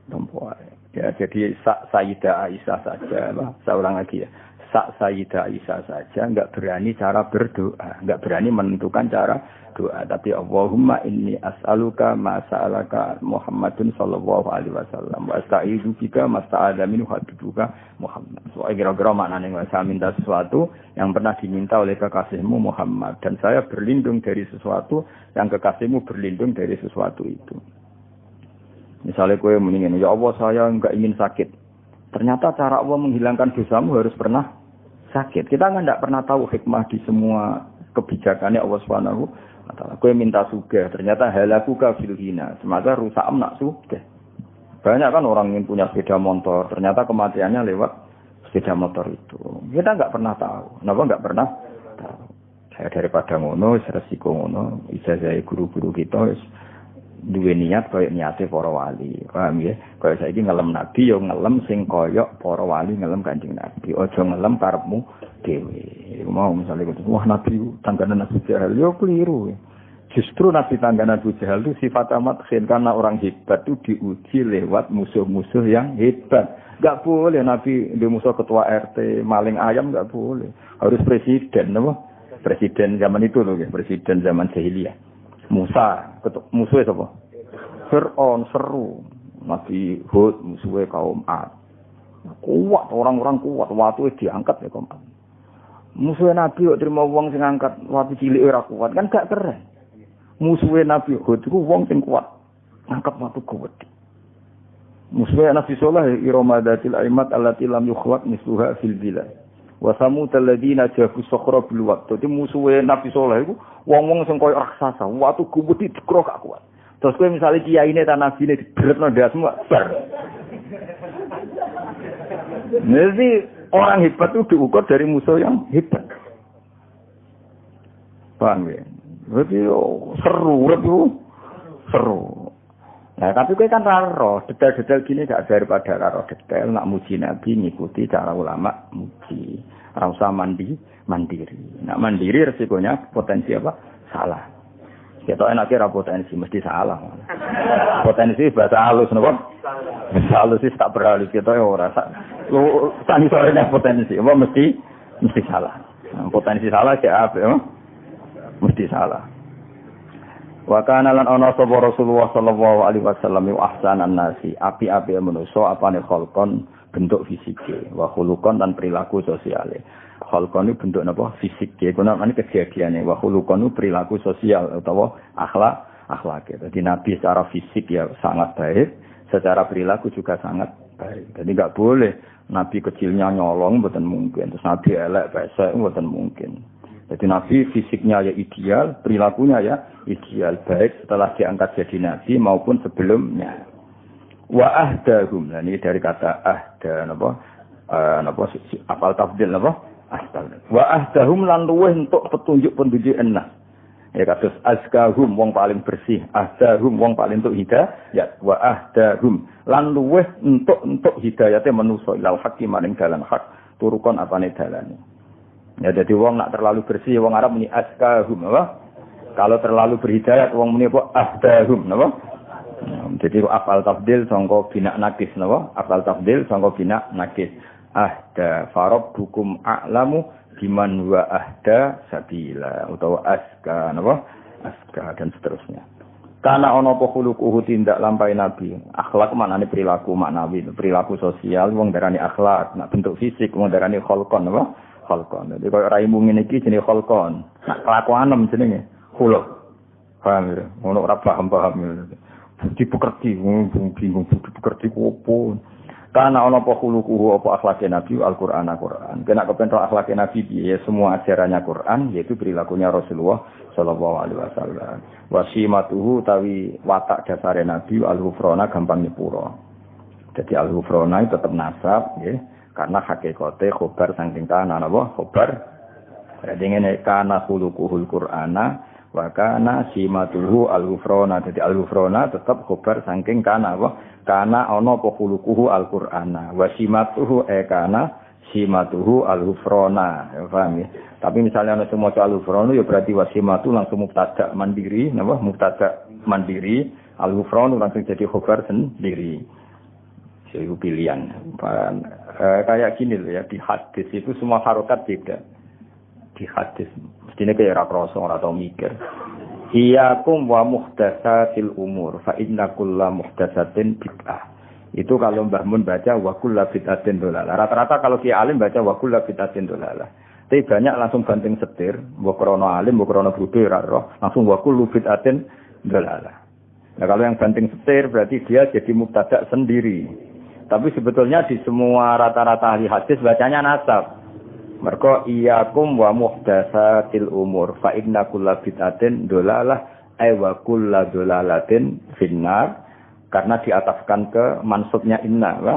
Tompo wae. Ya jadi Sayyidah Aisyah saja, saya ulang lagi ya. Sayyidah Aisyah saja enggak berani cara berdoa, enggak berani menentukan cara doa, tapi Allahumma inni as'aluka ma sa'alaka Muhammadun sallallahu alaihi wasallam wa asta'izu bika ma sta'adha minhu habibuka Muhammad. So kira-kira maknane saya minta sesuatu yang pernah diminta oleh kekasihmu Muhammad dan saya berlindung dari sesuatu yang kekasihmu berlindung dari sesuatu itu. Misalnya kowe mendingin, ya Allah saya enggak ingin sakit. Ternyata cara Allah menghilangkan dosamu harus pernah sakit. Kita kan enggak pernah tahu hikmah di semua kebijakannya Allah Subhanahu wa taala. Kowe minta sugih, ternyata halakuka fil hina. Semasa rusak nak sugih. Banyak kan orang yang punya sepeda motor, ternyata kematiannya lewat sepeda motor itu. Kita enggak pernah tahu. Kenapa enggak pernah tahu? Saya daripada ngono, resiko ngono, ijazah guru-guru kita duwe niat kaya niate para wali. Paham ya? Kaya saiki ngelem nabi ya ngelem sing kaya para wali ngelem Kanjeng Nabi. Aja ngelem karepmu dhewe. Iku mau misale wah nabi tangganan Abu Jahal yo keliru. Justru nabi tangganan Abu Jahal itu sifat amat khin karena orang hebat itu diuji lewat musuh-musuh yang hebat. Enggak boleh nabi di musuh ketua RT maling ayam enggak boleh. Harus presiden apa? Presiden zaman itu loh, presiden zaman jahiliyah. Musa, musuhnya siapa? Fir'aun, seru. Nabi Hud, musuhnya kaum Ad. Kuat, orang-orang kuat. Waktu diangkat ya kaum Ad. Musuhnya Nabi, terima uang sing angkat. Waktu cilik ora kuat. Kan gak keren. Musuhnya Nabi Hud, itu uang sing kuat. Angkat waktu kuat. Musuhnya Nabi Soleh, iramadatil aimat allati lam yukhwat misluha fil bilad. Wa samut alladziina jabu sakhra bil waqt. Dadi musuhe Nabi Saleh iku wong-wong sing koyo raksasa, watu gubut dikrok gak kuat. Terus kowe misale kiyaine ta nabine dibretno ndasmu bar. Jadi orang hebat itu diukur dari musuh yang hebat. Paham ya? Jadi seru itu seru. Nah, tapi kowe kan ra roh, detail-detail gini gak daripada ra roh detail nak muji Nabi ngikuti cara ulama muji. Ora usah mandiri. Nak mandiri resikonya potensi apa? Salah. Kita enake ra potensi mesti salah. Potensi bahasa halus napa? Bahasa halus sih tak berhalus kita ora sak. Lu tani sorenya potensi, apa mesti salah. Nah, potensi salah cek apa ya? Mesti salah. Wa kana lan ana sapa Rasulullah sallallahu alaihi wasallam ahsanan nasi api-api manusa apane kholqon bentuk fisike wa khuluqon dan perilaku sosiale. Kholqon itu bentuk napa fisike kono ana kejadiane wa khuluqon itu perilaku sosial utawa akhlak. Jadi Nabi secara fisik ya sangat baik, secara perilaku juga sangat baik. Jadi enggak boleh Nabi kecilnya nyolong mboten mungkin, terus Nabi elek pesek mboten mungkin. Jadi Nabi fisiknya ya ideal, perilakunya ya ideal, baik setelah diangkat jadi Nabi maupun sebelumnya. Wa ahdahum, nah ini dari kata ahda, apal tafdil, astal. Wa ahdahum lan luweh untuk petunjuk-petunjuk enak. Ya kados azkahum wong paling bersih, ahdahum wong paling untuk hidayah, ya wa ahdahum lan luweh untuk hidayate manusa ilal haqqi maring dalan hak, turukon apane dalane. Ya jadi wong nak terlalu bersih, wong Arab muni azkahum, apa? Kalau terlalu berhidayat wong muni apa? Ahdahum, apa? Jadi afal tafdil sangka bina nakis, apa? Afal tafdil sangka bina nakis. Ahda farabbukum a'lamu biman wa ahda sabila utawa aska, apa? Aska dan seterusnya. Karena ana apa khuluquhu tindak lampahi Nabi. Akhlak maknane perilaku maknawi, perilaku sosial wong darani akhlak, nak bentuk fisik wong darani kholqon, apa? khalqan. Jadi koyo raimu ngene iki jenenge khalqan. Nak kelakuanem jenenge khuluq. Paham ya? Ono ora paham-paham ya. Budi pekerti, bingung budi pekerti opo. Karena ana apa khuluquhu apa akhlake Nabi Al-Qur'an Al-Qur'an. Kena kepen akhlake Nabi piye semua ajarannya Quran yaitu perilakunya Rasulullah sallallahu alaihi wasallam. Wasimatuhu tawi watak dasare Nabi al-ghufrana gampang nyepuro. Jadi al-ghufrana itu tetap nasab nggih karena hakikate khobar saking kana napa khobar. Jadi ngene kana khuluquhul Qur'ana wa kana simatuhu al-ghufrana. Jadi al-ghufrana tetap khobar saking kana apa? Kana ana apa khuluquhu al-Qur'ana wa simatuhu kana simatuhu al-ghufrana. Ya paham ya? Tapi misalnya ana semua al-ghufranu ya berarti wasimatu langsung mubtada mandiri, napa? Mubtada mandiri, al-ghufranu langsung jadi khobar sendiri. Itu pilihan. Kayak gini loh ya, di hadis itu semua harokat beda. Di hadis mestinya kayak ra kroso ora tau mikir. Iyakum wa muhdatsatil umur fa inna kulla muhdatsatin bid'ah. Itu kalau Mbah Mun baca wa kullu bid'atin dolalah. Rata-rata kalau Ki Alim baca wa kullu bid'atin dolalah. Tapi banyak langsung banting setir, mbok krana alim, mbok krana bodho ora roh, langsung wa kullu bid'atin dolalah. Nah, kalau yang banting setir berarti dia jadi mubtada sendiri. Tapi sebetulnya di semua rata-rata ahli hadis bacanya nasab. Mergo iyakum wa muhdatsatil umur fa inna kulla bid'atin dolalah ay wa kullu dolalatin finnar karena diatafkan ke mansubnya inna ya.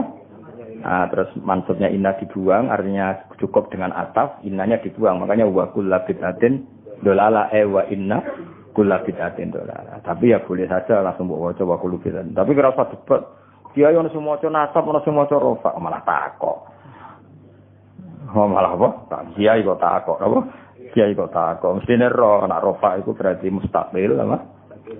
Nah, terus mansubnya inna dibuang artinya cukup dengan ataf innanya dibuang makanya wa kullu bid'atin dolalah ay wa inna kullu bid'atin dolalah. Tapi ya boleh saja langsung mbok waca wa kullu bid'atin. Tapi ora usah debat. Kiai ono sing maca nasab ono sing maca rafa malah takok. Oh malah apa? Kiai kok takok apa? Kiai kok takok. Mestine ro nek rofa itu berarti mustaqil apa?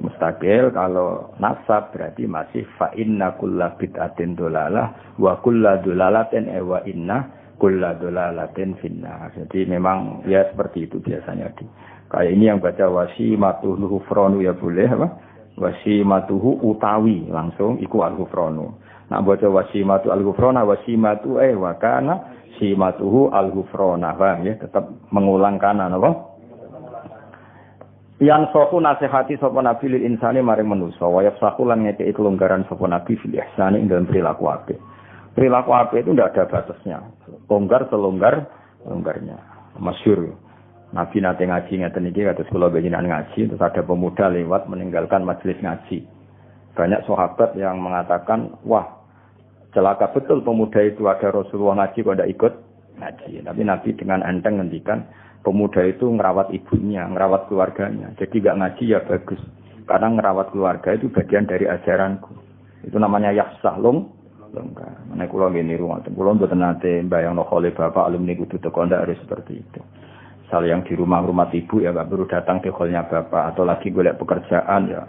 Mustaqil kalau nasab berarti masih fa inna kulla bid'atin dolalah wa kulla dolalatin wa inna kulla dolalatin finnar. Jadi memang ya seperti itu biasanya di. Kayak ini yang baca wasimatuhu fronu ya boleh apa? Wasimatuhu utawi langsung iku al-ghufranu. Nak baca wasimatu al-ghufrana wasimatu wa kana simatuhu al-ghufrana, paham ya? Tetap mengulang kanan apa? Yang soku nasihati sapa nabi lil insani maring manusa, wa yafsahu lan ngekeki kelonggaran sapa nabi fil ihsani ing dalam perilaku apik. Perilaku apik itu tidak ada batasnya. Longgar selonggarnya. Masyhur. Nabi nate ngaji ngeten iki kados kula panjenengan ngaji terus ada pemuda lewat meninggalkan majelis ngaji. Banyak sahabat yang mengatakan, "Wah, celaka betul pemuda itu ada Rasulullah ngaji kok tidak ikut ngaji." Tapi Nabi dengan enteng ngendikan pemuda itu ngerawat ibunya, ngerawat keluarganya. Jadi enggak ngaji ya bagus. Karena ngerawat keluarga itu bagian dari ajaranku. Itu namanya yahsah longgar. Nek kula ngene rumah, kula mboten nate mbayangno khole bapak alumni kudu teko ndak harus seperti itu. Misal yang di rumah ibu ya enggak perlu datang ke hallnya bapak atau lagi golek pekerjaan ya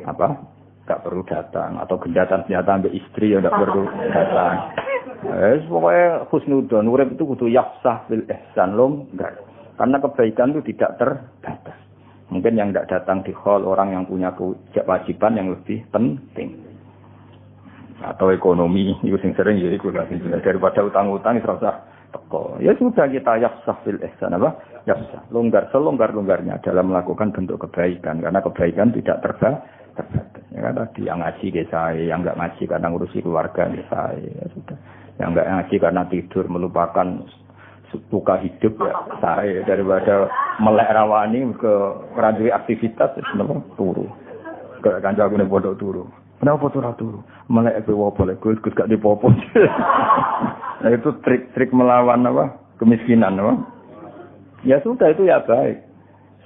enggak perlu datang atau genjatan-genjatan ambek istri ya enggak perlu datang. Pokoknya husnudon urip itu kudu yahsah bil ihsan longgar. Karena kebaikan itu tidak terbatas. Mungkin yang tidak datang di hall orang yang punya kewajiban yang lebih penting. Atau ekonomi, itu yang sering ya itu daripada utang-utang itu rasa teko. Ya sudah kita yahsah bil ihsan apa? Yahsah, longgar selonggar-longgarnya dalam melakukan bentuk kebaikan karena kebaikan tidak terbatas. Ya kan tadi yang ngaji ke saya, yang enggak ngaji karena ngurusi keluarga ke saya, ya sudah. Yang enggak ngaji karena tidur melupakan suka hidup ya saya daripada melek rawani ke randuwi aktivitas sebenarnya turu. Ke kancaku nek bodoh turu. Kenapa turu? Melek ke wopo lek Gus gak dipopo. Nah itu trik-trik melawan apa? Kemiskinan apa? Ya sudah itu ya baik.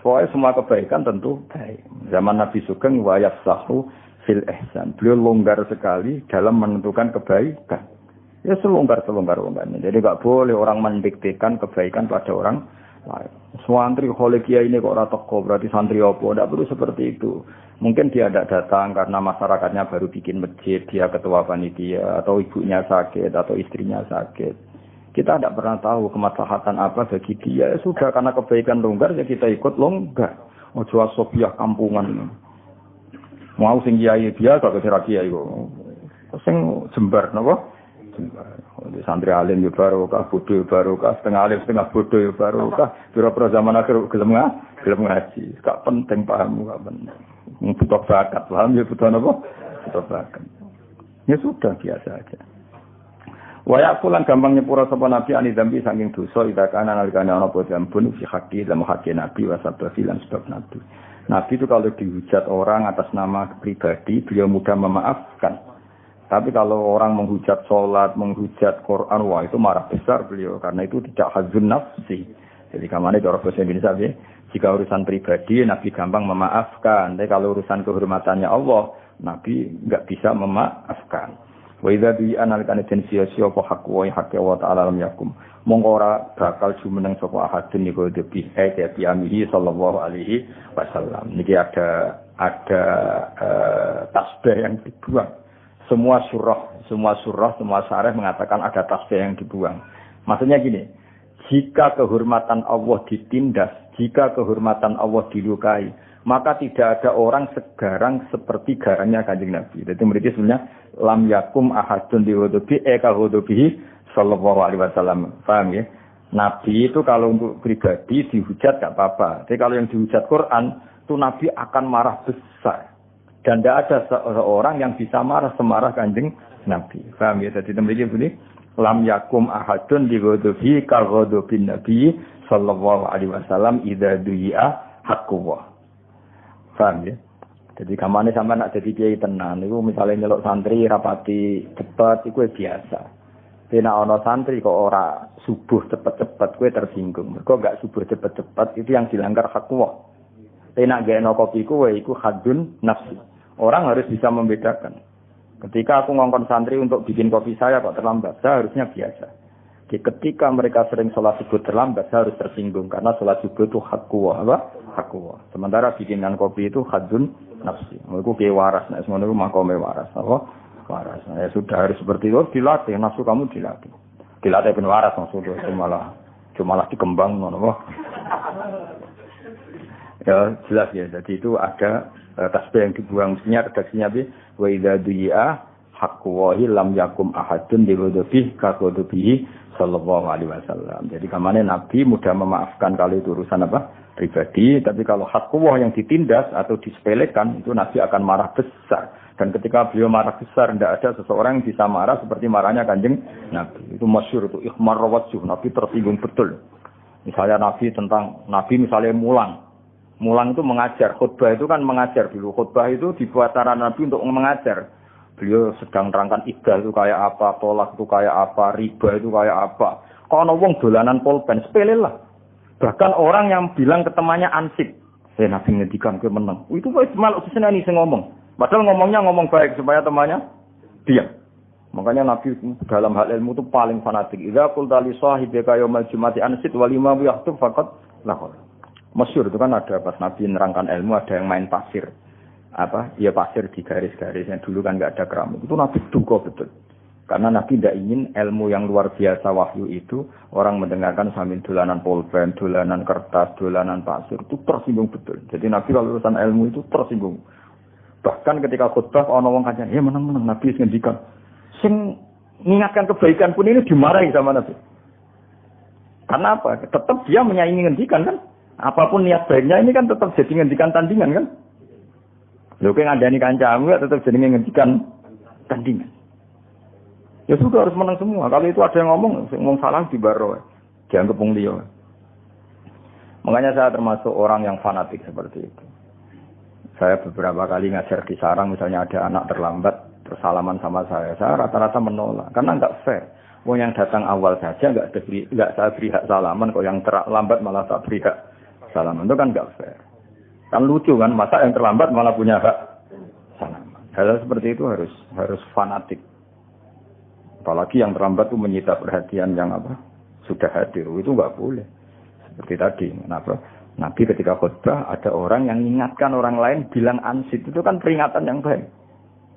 Soalnya semua kebaikan tentu baik. Zaman Nabi Sugeng wa yafsahu fil ihsan. Beliau longgar sekali dalam menentukan kebaikan. Ya selonggar-selonggarnya. Jadi enggak boleh orang mendiktekan kebaikan pada orang lain. Santri khole kiai ini kok ora teko berarti santri opo? Enggak perlu seperti itu. Mungkin dia tidak datang karena masyarakatnya baru bikin masjid, dia ketua panitia atau ibunya sakit atau istrinya sakit. Kita tidak pernah tahu kemaslahatan apa bagi dia. Ya sudah karena kebaikan longgar ya kita ikut longgar. Ojo asobiah kampungan. Mau sing kiai biasa kok ora kiai kok. Sing jembar napa? Untuk santri alim yo barokah, bodoh yo barokah, setengah alim setengah bodoh yo barokah. Pira-pira zaman akhir gelem ngaji. Gak penting pahammu, gak penting. Butuh bakat, paham ya butuh apa? Butuh bakat. Ya sudah biasa aja. Wa yaqulan gampang nyepura sapa nabi ani dzambi saking dosa ida kana nalikane ana apa dzambun fi haqqi dalam haqqi nabi wa sabab lan sebab nabi. Nabi itu kalau dihujat orang atas nama pribadi, beliau mudah memaafkan. Tapi kalau orang menghujat sholat, menghujat Quran, wah itu marah besar beliau. Karena itu tidak hazun nafsi. Jadi kamane cara bahasa Indonesia ya, jika urusan pribadi, Nabi gampang memaafkan. Tapi kalau urusan kehormatannya Allah, Nabi nggak bisa memaafkan. Wa idza bi analikane den sia-sia apa hak wa hak Allah taala lam yakum. Monggo ora bakal jumeneng sapa ahadun niku debi ayat Nabi sallallahu alaihi wasallam. Niki ada tasbih yang dibuang. Semua surah, semua syarah mengatakan ada tasbih yang dibuang. Maksudnya gini, jika kehormatan Allah ditindas, jika kehormatan Allah dilukai, maka tidak ada orang segarang seperti garangnya Kanjeng Nabi. Jadi mereka sebenarnya lam yakum ahadun diwudubi ekahudubihi sallallahu alaihi wasallam. Paham ya? Nabi itu kalau untuk pribadi dihujat gak apa-apa. Tapi kalau yang dihujat Quran, itu Nabi akan marah besar. Dan tidak ada seorang yang bisa marah semarah Kanjeng Nabi. Paham ya? Jadi mereka ini lam yakum ahadun diwudubi kahudubin Nabi sallallahu alaihi wasallam idza du'a haqqullah. Paham ya? Jadi kamane sampean nak dadi kiai tenan niku misale nyeluk santri rapati cepet iku biasa. Dene ana santri kok ora subuh cepet-cepet kowe tersinggung. Mergo gak subuh cepet-cepet itu yang dilanggar hak Allah. Dene nak gawe kopi kowe iku hadun nafsi. Orang harus bisa membedakan. Ketika aku ngongkon santri untuk bikin kopi saya kok terlambat, saya harusnya biasa. Ketika mereka sering sholat subuh terlambat, saya harus tersinggung karena sholat subuh itu hak Allah, apa? Hak Allah. Sementara bikinan kopi itu hadun nafsi. Mereka kayak waras, nah semuanya itu makome waras, apa? Waras. Nah, ya sudah harus seperti itu, dilatih, nafsu kamu dilatih. Dilatih ben waras maksudnya, cuma dikembang, apa? Ya jelas ya, jadi itu ada tasbih yang dibuang, mestinya redaksinya wa idza du'a haqqu lam yakum ahadun diwudubi kaqudubihi sallallahu alaihi wasallam. Jadi kamane Nabi mudah memaafkan kalau itu urusan apa? Pribadi, tapi kalau haqqullah yang ditindas atau disepelekan itu Nabi akan marah besar. Dan ketika beliau marah besar tidak ada seseorang yang bisa marah seperti marahnya Kanjeng Nabi. Itu masyhur itu ikhmar wajh, Nabi tersinggung betul. Misalnya Nabi misalnya mulang itu mengajar, khutbah itu kan mengajar dulu. Khutbah itu dibuat cara Nabi untuk mengajar. Beliau sedang nerangkan idah itu kayak apa, tolak itu kayak apa, riba itu kayak apa. Kalau wong dolanan pulpen, sepele lah. Bahkan orang yang bilang ke temannya ansip, Nabi ngedikan ke menang. Itu malah sesenani sing ngomong. Padahal ngomongnya ngomong baik supaya temannya diam. Makanya Nabi dalam hal ilmu itu paling fanatik. Idza qulta li sahibika yaumal jumati ansit wal imamu yahtub faqad lahor. Masyhur itu kan ada pas Nabi nerangkan ilmu ada yang main pasir. Ya pasir di garis-garis yang dulu kan enggak ada keramik. Itu Nabi duka betul. Karena Nabi tidak ingin ilmu yang luar biasa wahyu itu orang mendengarkan sambil dolanan pulpen, dolanan kertas, dolanan pasir itu tersinggung betul. Jadi Nabi kalau urusan ilmu itu tersinggung. Bahkan ketika khutbah ana wong kancan, "Ya menang-menang Nabi ngendikan." Sing mengingatkan kebaikan pun ini dimarahi sama Nabi. Karena apa? Tetap dia menyaingi ngendikan kan? Apapun niat baiknya ini kan tetap jadi ngendikan tandingan kan? Lho kowe ngandani kancamu ya tetap jadi ngendikan tandingan. Ya sudah harus menang semua. Kalau itu ada yang ngomong salah di baro, dianggap wong liya. Makanya saya termasuk orang yang fanatik seperti itu. Saya beberapa kali ngajar di sarang, misalnya ada anak terlambat, tersalaman sama saya rata-rata menolak. Karena enggak fair. Wong yang datang awal saja enggak saya beri hak salaman, kok yang terlambat malah tak beri hak salaman. Itu kan enggak fair. Kan lucu kan, masa yang terlambat malah punya hak salaman. Hal seperti itu harus fanatik. Apalagi yang terlambat itu menyita perhatian yang sudah hadir. Itu enggak boleh. Seperti tadi, kenapa? Nabi ketika khutbah ada orang yang mengingatkan orang lain bilang ansit, itu kan peringatan yang baik.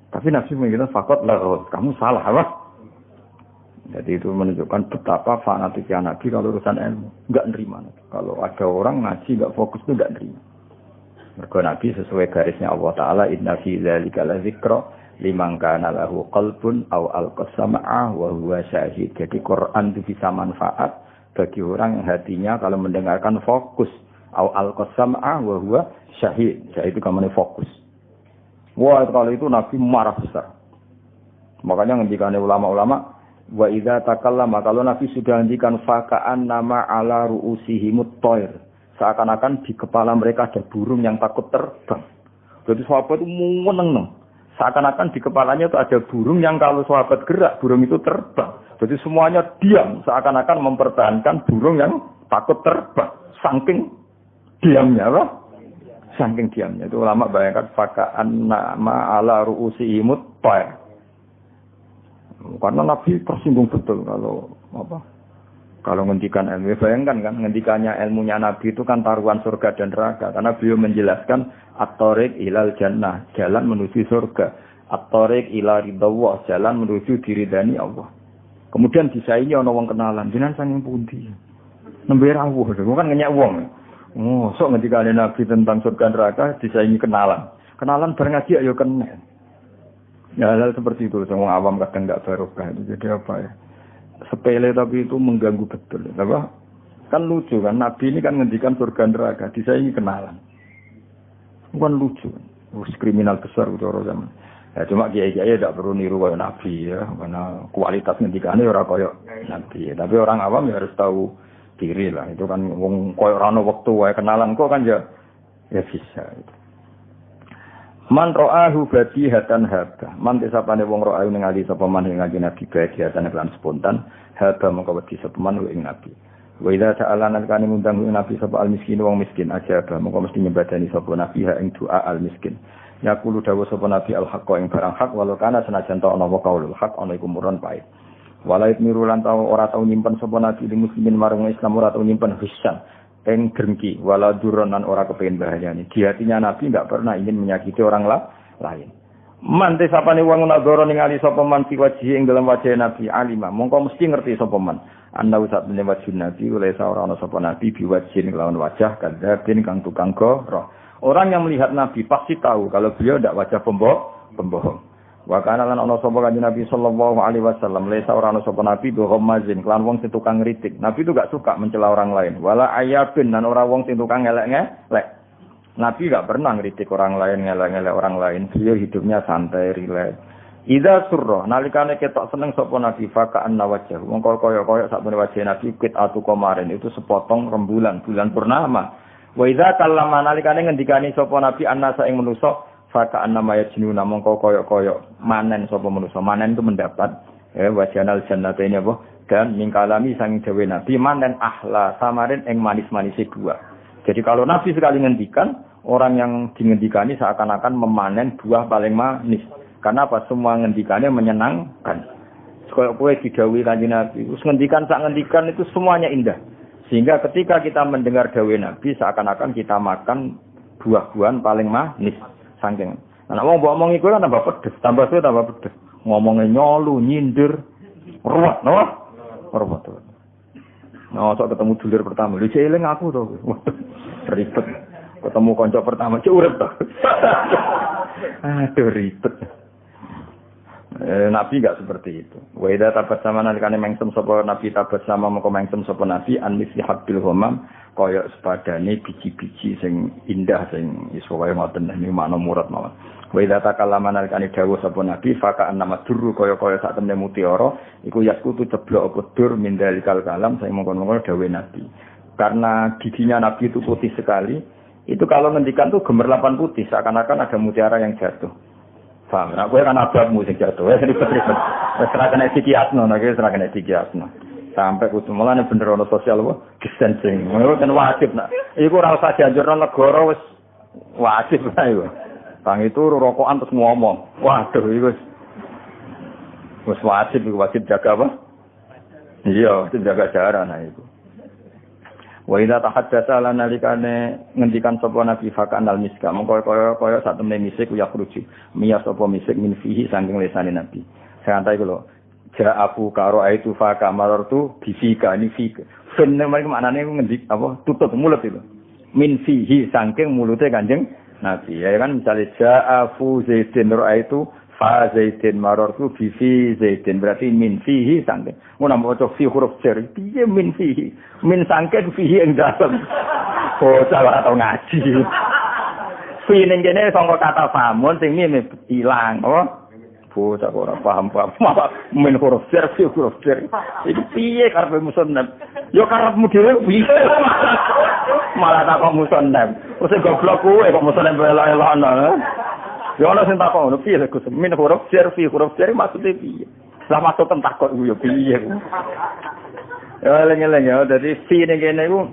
Tapi Nabi mengatakan fakot lah, kamu salah apa? Jadi itu menunjukkan betapa fanatiknya Nabi kalau urusan ilmu. Enggak nerima. Kalau ada orang ngaji enggak fokus itu enggak nerima. Mergo Nabi sesuai garisnya Allah Ta'ala, inna fi dzalika la dzikra liman kana lahu qalbun aw alqasama'a wa huwa syahid. Jadi Quran itu bisa manfaat bagi orang yang hatinya kalau mendengarkan fokus. Aw alqasama'a wa huwa syahid. Syahid itu kamane fokus. Wah, kalau itu Nabi marah besar. Makanya ngendikane ulama-ulama, wa idza takallama, kalau Nabi sudah ngendikan faka'an nama ala ru'usihimut thair. Seakan-akan di kepala mereka ada burung yang takut terbang. Jadi sahabat itu meneng. Seakan-akan di kepalanya itu ada burung yang kalau sahabat gerak, burung itu terbang. Jadi semuanya diam, seakan-akan mempertahankan burung yang takut terbang. Saking diamnya, apa? Saking diamnya. Itu ulama bayangkan faka'an nama ala ru'usihimut thair. Karena Nabi tersinggung betul kalau ngendikan ilmu. Bayangkan kan, ngendikannya ilmunya Nabi itu kan taruhan surga dan neraka. Karena beliau menjelaskan at-thariq ilal jannah, jalan menuju surga. At-thariq ila ridawah, jalan menuju diridani Allah. Kemudian disaingi ana wong kenalan, jenengan saking pundi? Nembe rawuh, kan ngenyek wong. Oh, sok ngendikane Nabi tentang surga neraka disaingi kenalan. Kenalan bareng ngaji ayo kenal. Ya, hal seperti itu, semua awam kadang enggak barokah itu. Jadi apa ya? Sepele tapi itu mengganggu betul. Apa? Kan lucu kan, Nabi ini kan ngendikan surga neraka, disaingi kenalan. Bukan lucu. Kriminal besar cara zaman. Ya cuma kiai-kiai tidak perlu niru kayak Nabi ya, karena kualitas ngendikane ora kaya Nabi. Ya. Tapi orang awam ya harus tahu diri lah. Itu kan wong koyo ora ono wektu wae kenalan kok kan ya bisa. Man ra'ahu badihatan haba. Man desapane wong ra'ahu ning ali sapa man ing ngaji Nabi badihatan lan spontan haba mongko wedi sapa man ing Nabi. Wa idza ta'ala nakane ngundang ing Nabi sapa al miskin wong miskin aja ba mongko mesti nyembadani sapa Nabi ha ing doa al miskin. Yaqulu dawuh sapa Nabi al haqqa ing barang hak walau kana senajan ta ana wa qaulul haq ana iku murun pae. Walait mirulan tau ora tau nyimpen sapa Nabi ing muslimin marang Islam ora tau nyimpen hisan. Eng drengki wala duronan ora kepengin bahayane. Di hatinya Nabi enggak pernah ingin menyakiti orang lain. Man desapane wong nagara ningali sapa man fi wajhi ing dalam wajah Nabi alima, mongko mesti ngerti sapa man. Ana usah meneh wajah Nabi oleh ora ana sapa Nabi biwajhin lawan wajah kadzabin kang tukang goroh. Orang yang melihat Nabi pasti tahu kalau beliau tidak wajah pembohong. Wa kana lan ana sapa kanjeng Nabi sallallahu alaihi wasallam lesa ora ana sapa Nabi ghamazin kelan wong sing tukang ngritik. Nabi itu enggak suka mencela orang lain. Wala ayabin lan ora wong sing tukang ngelek-ngelek. Nabi enggak pernah ngritik orang lain, ngelek-ngelek orang lain. Beliau hidupnya santai, rileks. Idza surra nalikane ketok seneng sapa Nabi faka'an wajah. Wong kaya-kaya sak wajah Nabi qit'atu qamarin itu sepotong rembulan bulan purnama. Wa idza kallama nalikane ngendikani sapa Nabi annasa ing manusa faka'an namaya jinuna mongko koyok-koyok manen sapa manusa. Manen itu mendapat wajanal jannata ini apa? Dan mingkalami sang dewe Nabi manen ahla samarin ing manis-manise buah. Jadi kalau Nabi sekali ngendikan, orang yang dingendikani seakan-akan memanen buah paling manis. Karena apa? Semua ngendikannya menyenangkan. Kalau kowe didhawuhi Kanjeng Nabi, terus ngendikan sak ngendikan itu semuanya indah. Sehingga ketika kita mendengar dawuh Nabi seakan-akan kita makan buah-buahan paling manis. Saking. Nah, wong mbok omong iku kan tambah pedes, tambah pedes. Ngomongnya nyolu, nyindir, ruwet, ruwet. Nah, sok ketemu dulur pertama, lho eling aku to. Ribet. Ketemu kanca pertama, cek urip to. Aduh ribet. Nabi enggak seperti itu. Wa idza tabassama nalikane mengsem sapa Nabi tabassama mengko mengsem sapa Nabi an mislihabil ghamam kaya sepadane biji-biji sing indah sing iso wae ngoten niku makna murad mawon. Wa idza takallama nalikane dawuh sapa Nabi faka'an nama durru kaya-kaya sak temne mutiara iku yaskutu ceblok apa dur min dalikal kalam sing mongkon-mongkon dawuh Nabi. Karena giginya Nabi itu putih sekali, itu kalau ngendikan tuh gemerlapan putih seakan-akan ada mutiara yang jatuh. Paham? Nah, kowe kan ababmu sing jatuh. Wis ribet-ribet. Wis ora kena dikiasno, nek wis ora kena dikiasno. Sampai kudu mulane bener ono sosial apa? Distancing. Ngono kan wajib nak. Iku ora usah dianjurno negara wis wajib ae kok. Bang itu rokokan terus ngomong. Waduh iku wis wajib jaga apa? Iya, wajib jaga jarak nah iku. Wa idza tahaddatsa lan nalikane ngendikan sapa Nabi fakan al miska mongko kaya sak temne misik ya khruju miyas sapa misik min fihi saking lesane Nabi santai kula ja aku karo aitu fa kamartu bifika ni fika fen maknane ngendik apa tutup mulut itu min fihi saking mulute Kanjeng Nabi ya kan misale ja afu zaidin ra'aitu fa zaidin marartu bi fi zaidin berarti min fihi sangke ngono maca fi huruf jar piye min fihi min sangke fihi ing dalem bocah ora tau ngaji fi ning kene sangka kata famun sing mime ilang apa bocah ora paham min huruf jar fi huruf jar iki piye karepe musannaf yo karepmu dhewe piye malah tak kok musannaf wis goblok kowe kok musannaf elok-elokno. Ya ana sing takon ngono piye Gus min huruf jar fi huruf jar maksude piye? Lah maksud takon ku yo piye. Ya eling-eling ya dadi fi ning kene iku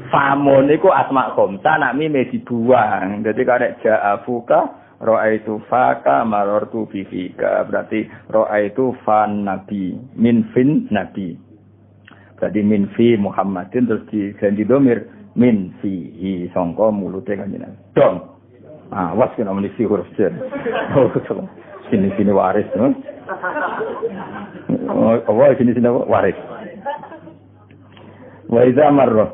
famun iku asma khamsa nak mime dibuang. Dadi karek ja'afuka ra'aitu faka marartu fi fika berarti ra'aitu fan nabi min fin nabi. Berarti min fi Muhammadin terus diganti domir min fihi sangka mulute kanjeng. Dong. Was kena menisi huruf jar. Sini waris, no? Sini waris. Wa idza marra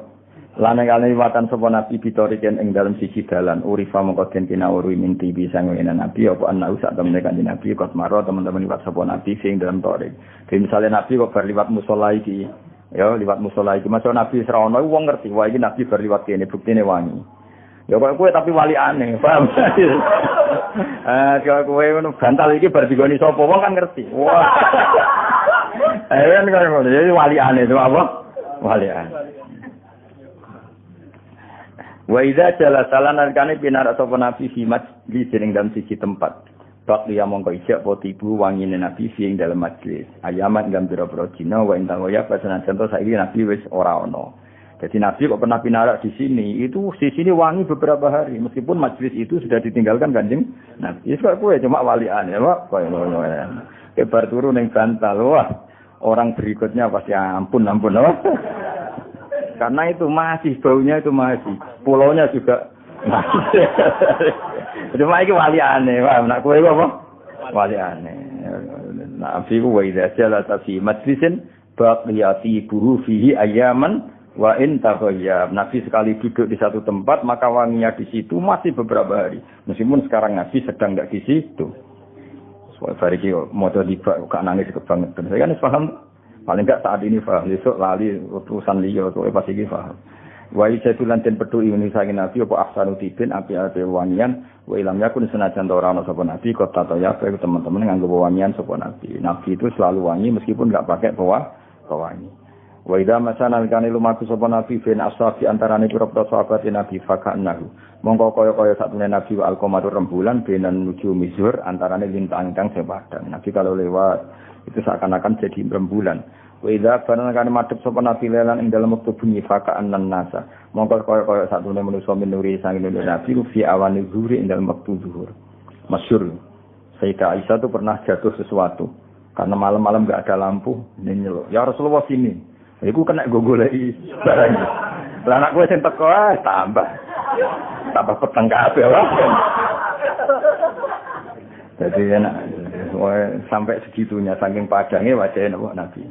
lan kali watan sapa nabi bitoriken ing dalem siji dalan urifa mongko den kinawuri minti bisa ngene nabi apa ana usak temen kanjeng nabi kok marra teman-teman liwat sapa nabi sing dalem torik. Dene misale nabi kok bar liwat musala iki, ya liwat musala iki masuk nabi srawana wong ngerti wae iki nabi bar liwat kene buktine wangi. Ya kok kowe tapi wali aneh, paham? Kalau kowe ngono bantal iki bar digoni sapa wong kan ngerti. Wah. Kan ngono, jadi wali aneh itu apa? Wali aneh. Wa idza jalasalan arkane pinarak sapa nabi fi majlis ing dalam siji tempat. Bak dia mongko isyak potibu wangine nabi sing dalam majlis. Ayaman gambira-bira dina wa inta ya pasanan contoh saiki nabi wis ora ana. Jadi Nabi kok pernah pinarak di sini, itu di sini wangi beberapa hari, meskipun majlis itu sudah ditinggalkan kanjeng Nabi. Itu kue cuma walian ya Pak, kebar turun yang bantal, wah orang berikutnya pasti ampun, wah. Karena itu masih baunya itu masih, pulaunya juga masih. Cuma itu walian ya, wah, nak kue apa? Walian. Nabi kue dah jalan tapi majlisin baqiyati buruh fihi ayaman. Wa in taghayyab Nabi sekali duduk di satu tempat maka wanginya di situ masih beberapa hari meskipun sekarang Nabi sedang enggak di situ. Soal hari iki moto tiba gak nangis kebangetan. Saya kan paham paling enggak saat ini paham besok lali utusan liya kowe pas iki paham. Wa isatulan ten pedu Indonesia Nabi apa ahsanu tibin api-api wangian wa ilam yakun senajan ora ana sapa Nabi kota ya teman-teman nganggo wangian sapa Nabi. Nabi itu selalu wangi meskipun enggak pakai pewangi. Wa idza masana alkane lumaku sapa nabi bin ashabi antarane pira-pira sahabat nabi fakanahu mongko kaya-kaya satune nabi wa alqamar rembulan benan nuju mizhur antarane lintang kang sepadang nabi kalau lewat itu seakan-akan jadi rembulan wa idza banana kan madhep sapa nabi lelan ing dalem wektu bunyi faka'an nasa mongko kaya-kaya satune manusa minuri sang nabi fi awani zuhur ing dalem wektu zuhur masyhur Sayyidah Aisyah itu pernah jatuh sesuatu karena malam-malam enggak ada lampu nyeluk ya Rasulullah sini. Iku kena goleki barang. Lah anak kowe sing teko tambah peteng kabeh wae. Jadi enak sampai segitunya saking padangnya wajahnya Nabi.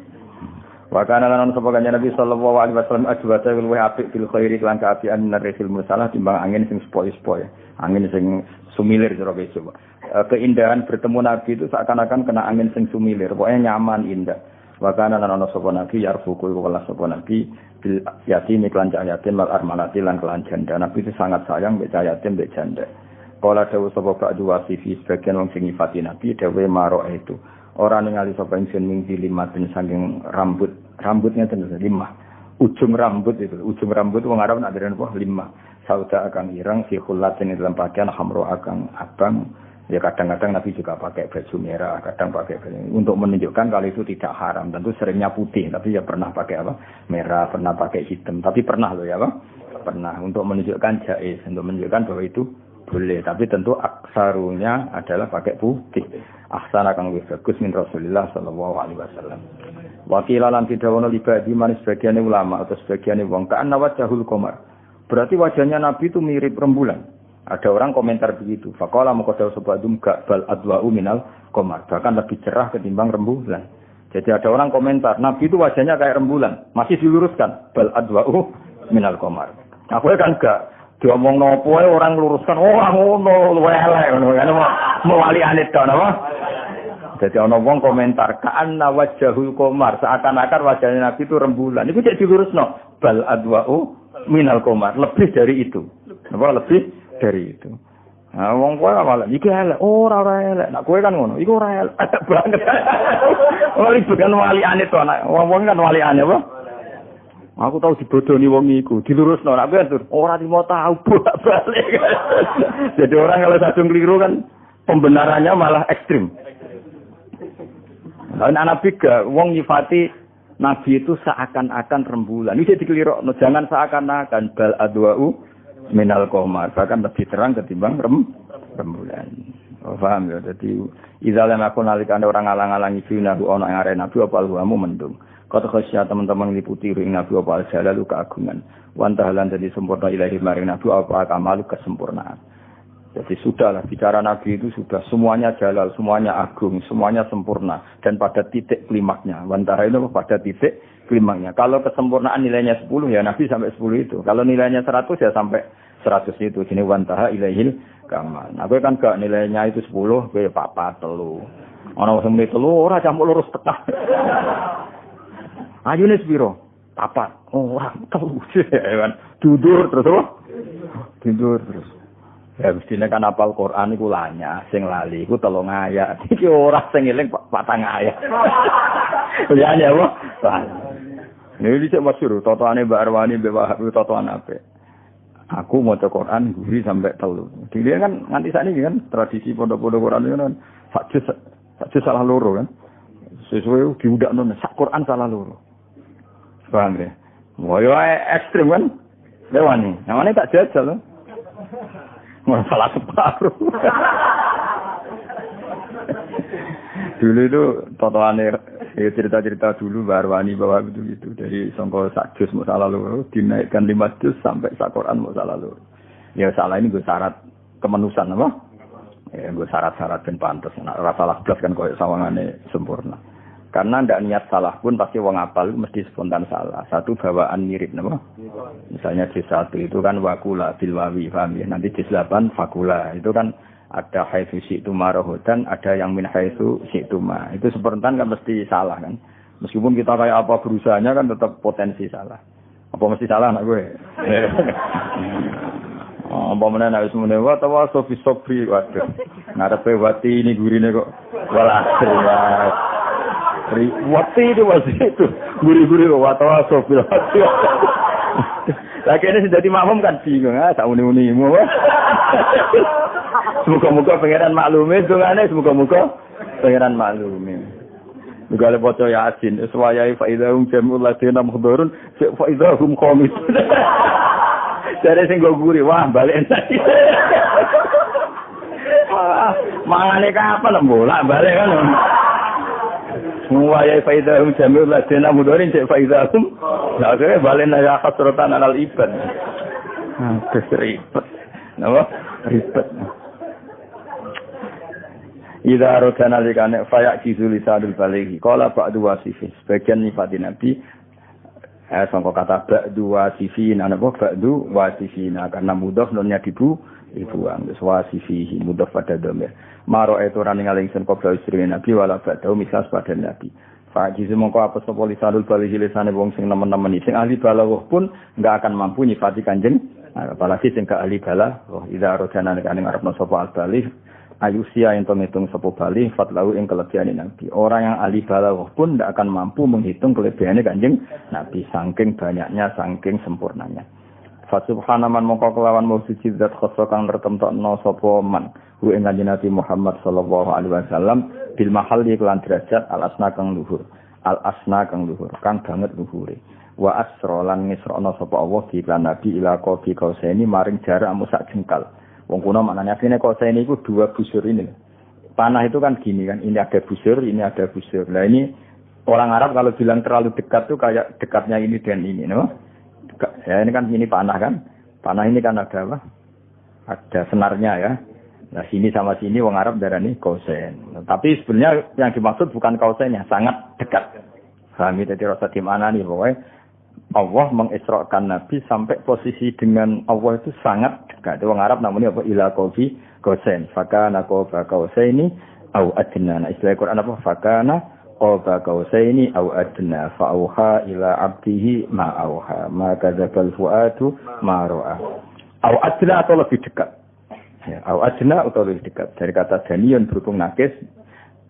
Wa kana lan sapa kanjeng Nabi sallallahu alaihi wasallam ajwata luwih apik bil khairi lan kaapian narifil musalah timbang angin sing sepoi-sepoi. Angin sing sumilir jero besok. Keindahan bertemu Nabi itu seakan-akan kena angin sing sumilir, pokoknya nyaman indah. Wakana lan ana sapa nabi yarfuku wala sapa nabi bil yatim iklan yatim wal armalati lan kelan janda. Nabi itu sangat sayang mbek yatim mbek janda. Kala dawuh sapa Ba'du wasifi sebagian wong sing nyifati nabi dawuh maro itu. Ora ningali sapa ingsun minggi limatin saking rambutnya tenan limah. Ujung rambut wong Arab nak diren apa limah. Sauda akan irang fi khullatin dalam pakaian hamro akan abang. Ya kadang-kadang Nabi juga pakai baju merah, kadang pakai baju untuk menunjukkan kalau itu tidak haram. Tentu seringnya putih, tapi ya pernah pakai apa? Merah, pernah pakai hitam. Tapi pernah loh ya, Pak? Pernah untuk menunjukkan jaiz, untuk menunjukkan bahwa itu boleh. Tapi tentu aksarunya adalah pakai putih. Ahsana kang wis bagus min Rasulullah sallallahu alaihi wasallam. Wakilan tidhawono libadi manis sebagian ulama atau sebagian wong kan wajhul qamar. Berarti wajahnya Nabi itu mirip rembulan. Ada orang komentar begitu. Faqala maqadau sabadum bal adwa'u minal qamar. Bahkan lebih cerah ketimbang rembulan. Jadi ada orang komentar, Nabi itu wajahnya kayak rembulan. Masih diluruskan bal adwa'u minal qamar. Aku kan enggak diomong nopo orang luruskan ngono luwe elek ngono kan mewali anit to napa. Jadi ana wong komentar ka'anna wajhul qamar seakan-akan wajahnya Nabi itu rembulan. Iku cek dilurusno bal adwa'u minal qamar lebih dari itu. Napa lebih dari itu. Nah wong kowe malah iki elek ora elek. Nek kowe kan ngono iku ora elek banget. Wali bukan wali anit to anak. Wong kan wali anit apa? Aku tahu dibodoni wong iku, dilurusno nek kowe ora mau tahu bolak-balik. Jadi orang kalau sadung keliru kan pembenarannya malah ekstrim. Anak Nabi gak wong nyifati Nabi itu seakan-akan rembulan. Ini jadi dikeliru, jangan seakan-akan bal adwa'u minal qamar, bahkan lebih terang ketimbang rembulan. Oh, paham ya? Jadi izalam aku nalikane orang alang-alangi dinahu ana ing arep Nabi apa alwamu mendung. Kata khasya teman-teman liputi ring Nabi apa al-jalalu keagungan. Wantahalan jadi sempurna ilahi maring Nabi apa kamalu kesempurnaan. Jadi sudahlah bicara Nabi itu sudah semuanya jalal, semuanya agung, semuanya sempurna dan pada titik klimaknya. Wantara itu pada titik klimaknya. Kalau kesempurnaan nilainya 10 ya Nabi sampai 10 itu. Kalau nilainya 100 ya sampai 100 itu. Jadi wantaha ilaihil kamal. Nah, gue kan gak nilainya itu 10, gue papa telu. Ana wong muni telu ora campur lurus tetah. Ayune sepiro? Papat. Oh, ora telu. Kan tidur terus apa? Tidur terus. Ya mestine kan apal Quran iku lanya, sing lali iku 3 ayat. Iki ora sing eling 4 ayat. Ya ya apa? Ini dicek masyhur, totoane Mbak Arwani Mbak Wahab totoan apik. Aku maca Quran guri sampai 3. Dile kan nganti sakniki kan tradisi pondok-pondok Quran itu kan sak salah loro kan. Sesuai diudakno sak Quran salah loro. Paham ya? Moyo ekstrem kan? Lewani. Namanya tak jajal loh. Masalah separuh. Dulu itu totoane cerita-cerita dulu Barwani bahwa itu dari sangka sak juz masalah loro dinaikkan 5 juz sampai sak Quran masalah loro. Ya salah ini gue syarat kemanusan apa? Ya gue syarat-syarat ben pantes. Nek ora salah blas kan koyo sawangane sempurna. Karena ndak niat salah pun pasti wong apal mesti spontan salah. Satu bawaan mirip napa? Misalnya juz 1 itu kan wakula bil wawi, paham ya? Nanti juz 8 fakula. Itu kan ada haitsu syi'tuma rahodan, ada yang min haitsu syi'tuma. Itu spontan kan mesti salah kan. Meskipun kita kayak apa berusahanya kan tetap potensi salah. Apa mesti salah anak gue? Apa meneh nek wis mene wa tawa sofi sobri waduh. Ngarepe wati ini gurine kok walah. Wati itu masih itu guri-guri watawa sopil wati. Lagi ini sudah dimakmum kan bingung tak uni-unimu. Semoga-moga pangeran maklumi dongane semoga-moga pangeran maklumi. Juga le poco Yasin suwayai fa idahum jamul ladina muhdharun fa idahum qamis. Dari sing go guri wah balik tadi. Mangane kapan bolak balik kan. Semua ya faidahum jamil ladina mudorin cek faidahum. Nah, akhirnya balen ya khasratan alal ibad. Ribet. Napa? Ribet. Idza aradana likane fayak kizulisadul balighi. Qala ba'du wasifi. Sebagian nifatin Nabi sangka kata ba'du wasifin ana ba'du wasifina karena mudhaf nonnya dibuang wis wasifihi mudhaf pada dhamir. Maro itu running alingsun qabla istri Nabi wala ba'dahu misal pada Nabi. Fajiz mongko apa sapa lisanul balighi lisane wong sing nemen-nemen sing ahli balaghah pun enggak akan mampu nyifati Kanjeng apalagi sing gak ahli balaghah. Idza rodana nek ngarepno sapa al-baligh ayusia yang menghitung sapa baligh fatlahu ing kelebihane Nabi. Orang yang ahli balaghah pun enggak akan mampu menghitung kelebihane Kanjeng Nabi saking banyaknya saking sempurnanya. Fa subhanaman mongko kelawan musiji zat khassa kang tertemtokno sapa man ku ing Kanjeng Nabi Muhammad sallallahu alaihi wasallam bil mahalli kelan derajat al asna kang luhur kang banget luhure wa asra lan ngisrana sapa Allah di iklan Nabi ila qadi kausaini maring jarak musak jengkal wong kuno maknane asline kausaini iku 2 busur ini panah itu kan gini kan ini ada busur ini ada busur nah ini orang Arab kalau bilang terlalu dekat tuh kayak dekatnya ini dan ini no? Ya ini kan ini panah kan panah ini kan ada apa ada senarnya ya. Nah sini sama sini wong Arab darani kausen. Tapi sebenarnya yang dimaksud bukan kausennya, sangat dekat. Kami tadi rasa di mana nih pokoknya Allah mengisrakan Nabi sampai posisi dengan Allah itu sangat dekat. Wong Arab namanya apa? Ila qabi qausain. Fakana qaba qausaini au adna. Nah, istilah Quran apa? Fakana qaba qausaini au adna. Fa auha ila 'abdihi ma auha. Ma kadzabal fuadu ma ra'a. Au adna atau lebih dekat. Ya, au adna atau lebih dekat. Dari kata danion berhubung nakis,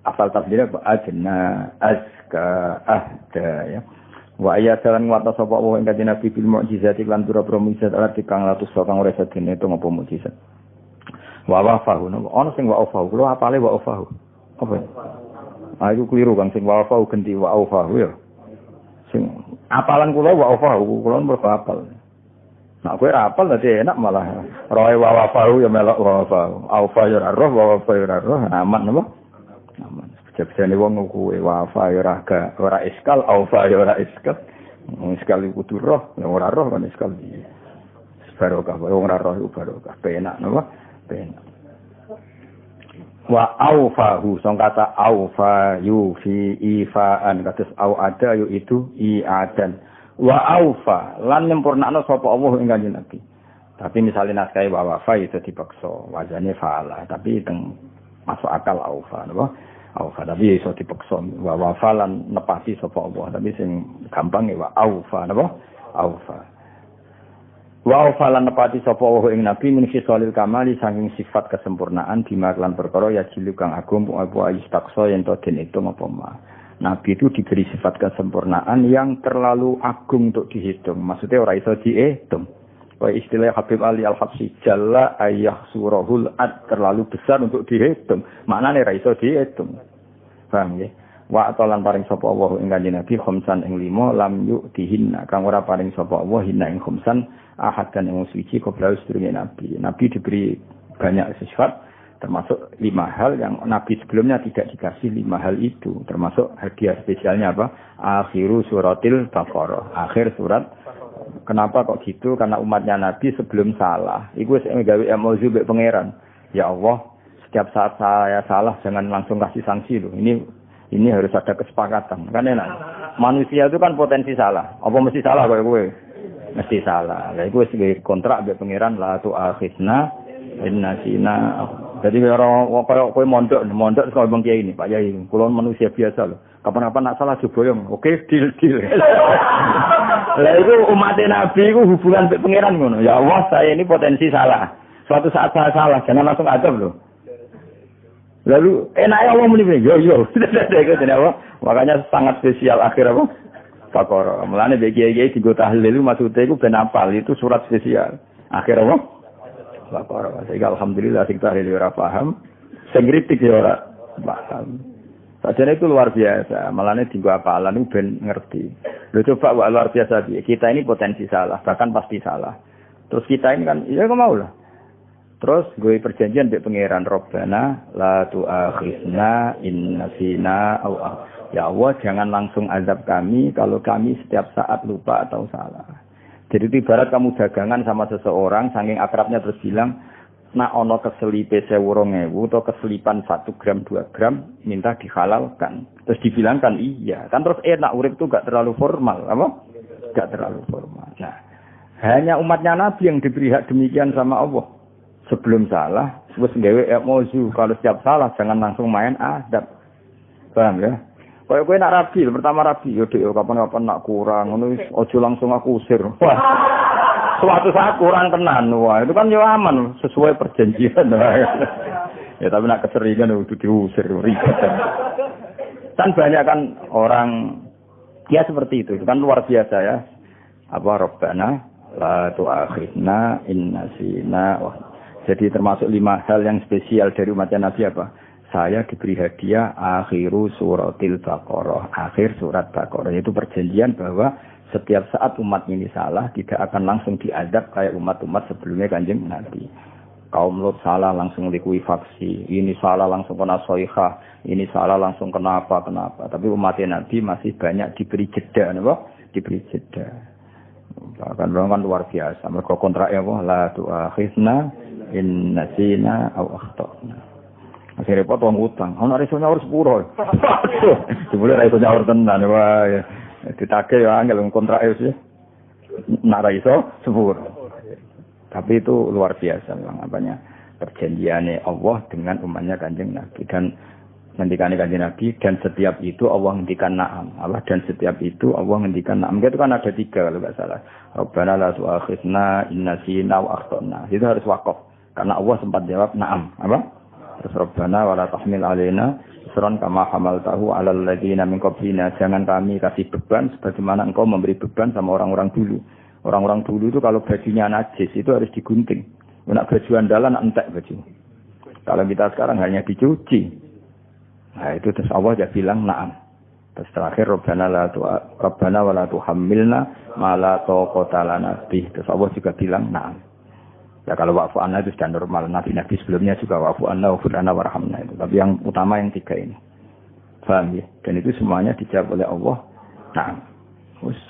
asal tafsirnya apa? Adna, azka, ahda ya. Wa ayatan wa tasawwa wa ing kanjeng Nabi bil mukjizat lan pira-pira mukjizat ala tikang latus kang ora iso dene itu ngopo mukjizat. Wa wafahu ono sing wa wafahu, kulo apale wa wafahu. Apa? Ayo keliru Kang sing wa wafahu ganti wa wafahu ya. Sing apalan kulo wa wafahu, kulo mergo apal. Nah, kowe ra apal dadi enak malah. Roe wa wafahu ya melok wa wafahu. Aufa ya roh wa wafa ya roh, aman napa? Aman. Jabjane wong kuwe wafa ya ora iskal, aufa ya ora iskal. Iskal iku kudu roh, ora roh kan iskal. Barokah, wong ora roh iku barokah. Penak napa? Penak. Wa aufahu, song kata aufa yufi ifaan kados au ada yu itu iadan. Wa aufa lan nyempurnakno sapa Allah ing kanjeng Nabi. Tapi misalnya naskah wa wafa itu dipaksa, wajane faala, tapi teng masuk akal aufa napa? Aufa tapi iso dipaksa wa wafa lan nepati sapa Allah, tapi sing gampang wa aufa napa? Aufa. Wa aufa lan nepati sapa Allah ing Nabi min khisalil kamali saking sifat kesempurnaan bima lan perkara ya jilu kang agung apa istaksa yen to den itu apa mah. Nabi itu diberi sifat kesempurnaan yang terlalu agung untuk dihitung. Maksudnya ora iso dihitung. Kayak istilah Habib Ali Al-Habsyi, jalla ayah surahul ad, terlalu besar untuk dihitung. Maknanya ora iso dihitung. Paham ya? Wa atalan paring sapa Allah ing kanjeng Nabi khamsan ing 5 lam yu'tihinna. Kang ora paring sapa Allah hinna ing khamsan ahad kan ing suci kobra sedurunge Nabi. Nabi diberi banyak sifat, termasuk 5 hal yang Nabi sebelumnya tidak dikasih 5 hal itu. Termasuk hadiah spesialnya apa? Akhiru suratil Baqarah. Akhir surat. Kenapa kok gitu? Karena umatnya Nabi sebelum salah. Iku wis gawe emosi mbek pangeran. Ya Allah, setiap saat saya salah jangan langsung kasih sanksi loh. Ini harus ada kesepakatan. Kan enak. Manusia itu kan potensi salah. Apa mesti salah kowe? Mesti salah. Lah iku wis kontrak mbek pangeran la tu akhidna innasina. Jadi orang koyo kowe mondok sekolah Bang Kiai ini, Pak Yai. Kulo manusia biasa loh. Kapan-kapan nak salah diboyong. Oke, deal. Lah itu umat Nabi itu hubungan mbek pangeran ngono. Ya Allah, saya ini potensi salah. Suatu saat saya salah, jangan langsung adab loh. Lalu enaknya Allah muni, yo. Makanya sangat spesial akhir apa? Baqarah. Mulane mbek Kiai digo tahlil maksudnya iku ben apal, itu surat spesial. Akhir apa? Baqarah. Sehingga alhamdulillah sing tahlil ora paham, sing kritik ya ora paham. Sajane itu luar biasa, malane dienggo apalan itu ben ngerti. Lho coba luar biasa piye. Kita ini potensi salah, bahkan pasti salah. Terus kita ini kan ya kok mau lah. Terus gue perjanjian mbek pangeran Rabbana la tu'akhizna in nasina au ya Allah jangan langsung azab kami kalau kami setiap saat lupa atau salah. Jadi ibarat kamu dagangan sama seseorang saking akrabnya terus bilang nak ono keselipe 2.000 atau keselipan 1 gram 2 gram minta dihalalkan. Terus dibilangkan iya. Kan terus enak urip itu gak terlalu formal, apa? Gak terlalu formal. Nah, hanya umatnya Nabi yang diberi hak demikian sama Allah. Sebelum salah, wis gawe emosi kalau setiap salah jangan langsung main adab. Paham ya? Kayak kowe nak rabi, pertama rabi yo dek kapan-kapan nak kurang ngono wis aja langsung aku usir. Wah. Suatu saat kurang tenan, wah itu kan yo aman sesuai perjanjian. Ya tapi nak keseringan udah diusir ribet. Kan banyak kan orang ya seperti itu kan luar biasa ya. Apa Rabbana la tu'akhidna in nasina. Jadi termasuk 5 hal yang spesial dari umatnya Nabi apa? Saya diberi hadiah akhiru suratil Baqarah. Akhir surat Baqarah itu perjanjian bahwa setiap saat umat ini salah tidak akan langsung diadab kayak umat-umat sebelumnya Kanjeng Nabi. Kaum Lut salah langsung likuifaksi, ini salah langsung kena soihah, ini salah langsung kenapa. Tapi umat Nabi masih banyak diberi jeda, diberi jeda. Bahkan kan luar biasa. Mereka kontraknya la tu'akhizna in nasina aw akhtana. Akhirnya potong utang. Ana iso nyaur sepuro. Aduh, dibule ra iso nyaur tenan wae. Ditagih ya angel kontrake wis. nak ra iso sepur. Tapi itu luar biasa memang apanya perjanjiannya Allah dengan umatnya Kanjeng Nabi dan ngendikan Kanjeng Nabi dan setiap itu Allah ngendikan na'am. Allah dan setiap itu Allah ngendikan na'am. Itu kan ada 3 kalau enggak salah. Rabbana la tu'akhidna in nasina wa akhtana. Itu harus wakaf karena Allah sempat jawab na'am. Apa? Terus Rabbana wa la tahmil alaina isran kama hamaltahu 'alal ladzina min qablina. Jangan kami kasih beban sebagaimana engkau memberi beban sama orang-orang dulu. Orang-orang dulu itu kalau bajunya najis itu harus digunting. Nak baju andalan entek baju. Kalau kita sekarang hanya dicuci. Nah itu terus Allah dia bilang na'am. Terus terakhir Rabbana wa la tuhammilna ma la taqata lana bih. Terus Allah juga bilang na'am. Ya kalau wa'fu anna itu sudah normal. Nabi-nabi sebelumnya juga wa'fu anna wa furana warhamna itu. Tapi yang utama yang 3 ini. Paham ya? Dan itu semuanya dijawab oleh Allah. Na'am.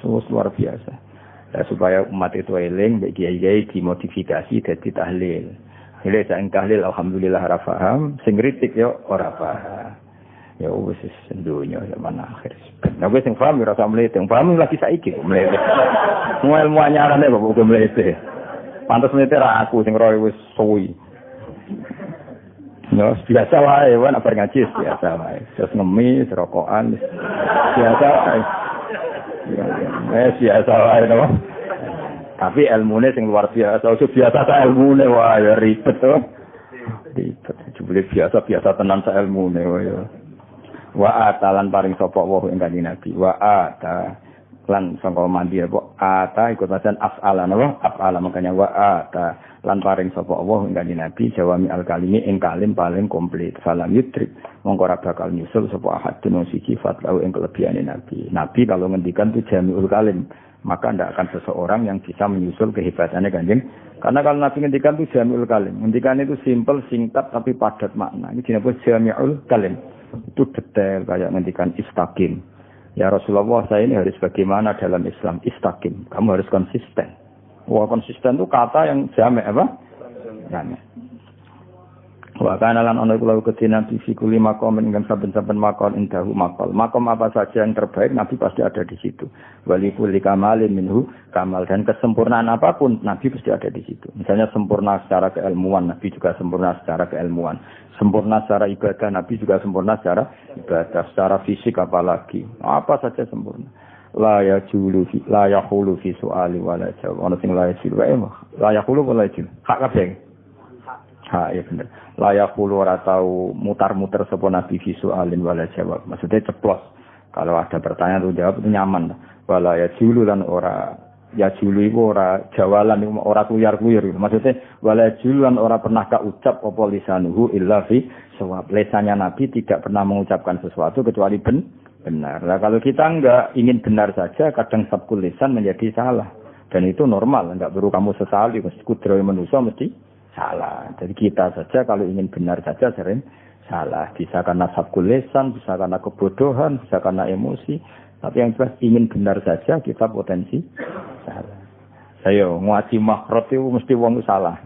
Luar biasa. Ya, supaya umat itu eling, kiai-kiai dimodifikasi jadi tahlil. Ini saya tahlil alhamdulillah ora paham, sing kritik yo ora paham. Ya wis sendunya zaman akhir. Nah wis sing paham ora usah mlete, sing paham lagi saiki mlete. Semua ilmu anyarane bapak uga mlete. Pantes mlete ra aku sing roe wis suwi. No, biasa wae, wan apa ngaji biasa wae. Terus ngemis, rokokan, biasa wae. Biasa wae to. Tapi ilmune sing luar biasa, ojo biasa ta ilmune wae ribet to. Ribet, jebule biasa tenan sa ilmune wae. Wa atalan paring sapa wa ing Kanjeng Nabi. Wa ata lan sangka mandi apa ata ikut macan af'ala napa af'ala makanya wa ata lan paring sapa Allah ing Kanjeng Nabi jawami al-kalimi ing kalim paling komplit salam yutrik mongko ora bakal nyusul sapa ahadun siji fatlau ing kelebihane Nabi. Nabi kalau ngendikan itu jami'ul kalim maka ndak akan seseorang yang bisa menyusul kehebatannya Kanjeng. Karena kalau Nabi ngendikan itu jami'ul kalim, ngendikan itu simple, singkat tapi padat makna. Ini dinamakan jami'ul kalim. Itu detail kayak ngendikan istaqim. Ya Rasulullah, saya ini harus bagaimana dalam Islam? Istaqim. Kamu harus konsisten. Wah, konsisten itu kata yang jami' apa? Jami'. Wa kana lan ana kula kedina fi kulli maqam ingkang saben-saben maqam indahu maqal. Maqam apa saja yang terbaik Nabi pasti ada di situ. Wali kulli kamalin minhu kamal, dan kesempurnaan apapun Nabi pasti ada di situ. Misalnya sempurna secara keilmuan, Nabi juga sempurna secara keilmuan. Sempurna secara ibadah, Nabi juga sempurna secara ibadah, secara fisik apalagi. Apa saja sempurna. La yahulu fi su'ali wala jawab. Ana sing la yahulu wae mah. La yahulu wala jawab. Hak kabeh. Ha, iya bener. Layak puluh ora tau mutar-muter sapa Nabi visualin wala jawab. Maksudnya ceplos. Kalau ada pertanyaan tuh jawab itu nyaman. Wala ya julu lan ora ya julu iku ora jawalan iku ora kuyar-kuyur. Maksudnya wala julu lan ora pernah kaucap apa lisanuhu illa fi sawab. Lisannya Nabi tidak pernah mengucapkan sesuatu kecuali benar. Nah, kalau kita enggak ingin benar saja, kadang sabkul lisan menjadi salah. Dan itu normal, enggak perlu kamu sesali, mesti kudroy manusia mesti salah. Jadi kita saja kalau ingin benar saja sering salah. Bisa karena sabkul lisan, bisa karena kebodohan, bisa karena emosi. Tapi yang jelas ingin benar saja kita potensi salah. Saya ngaji makhraj itu mesti wong salah.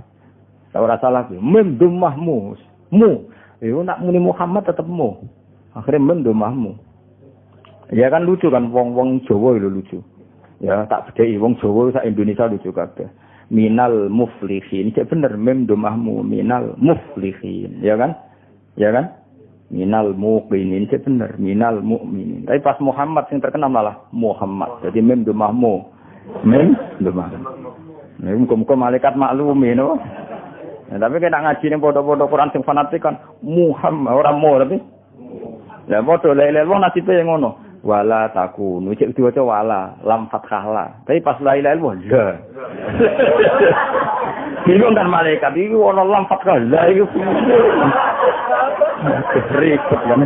Ora salah ki. Mim dumahmu. Mu. Itu nak muni Muhammad tetep mu. Akhirnya mim dumahmu. Ya kan lucu kan wong-wong Jawa itu lucu. Ya tak bedheki wong Jawa sak Indonesia lucu kabeh. Minal muflihin, cek bener mem domahmu minal muflihin, ya kan minal muqinin, cek bener minal mu'minin. Tapi pas Muhammad yang terkenal malah Muhammad, jadi mem domahmu mem domahmu. Ini muka-muka malaikat maklumi no. Nah, tapi kena ngaji nih bodoh-bodoh Quran sing fanatik kan Muhammad orang mau tapi ya bodoh lele wong nasibe yang ngono. Wala takunu cek diwaca wala lam fathah la tapi pas la ilaha illallah bingung kan malaikat iki ono lam fathah la iki ribet kan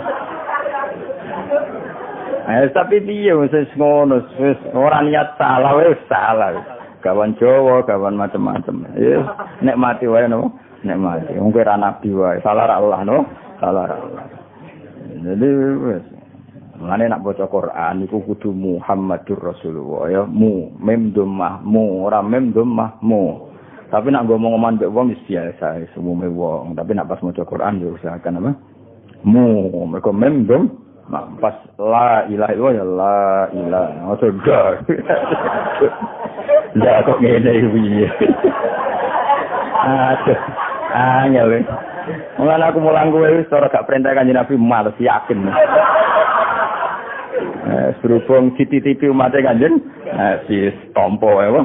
tapi piye wis ngono wis ora niat salah wis salah kawan Jawa kawan macam-macam ya nek mati wae no nek mati wong ora nabi wae salah ra Allah no salah ra Allah jadi wis ngene nak baca Quran iku kudu Muhammadur Rasulullah ya mu mem dhammah mu ora mem dhammah mu. Tapi nak ngomong-ngomong mbek wong wis biasa semume wong, tapi nak pas maca Quran yo usahakan apa? Mu mergo mem dhammah pas la ilaha illallah ya la ilaha ojo Lah kok ngene iki. Aduh. Angel. Mulane aku mulang kowe wis ora gak perintah Kanjeng Nabi males yakin. Berhubung dititipi umatnya Kanjeng, si tompo ya,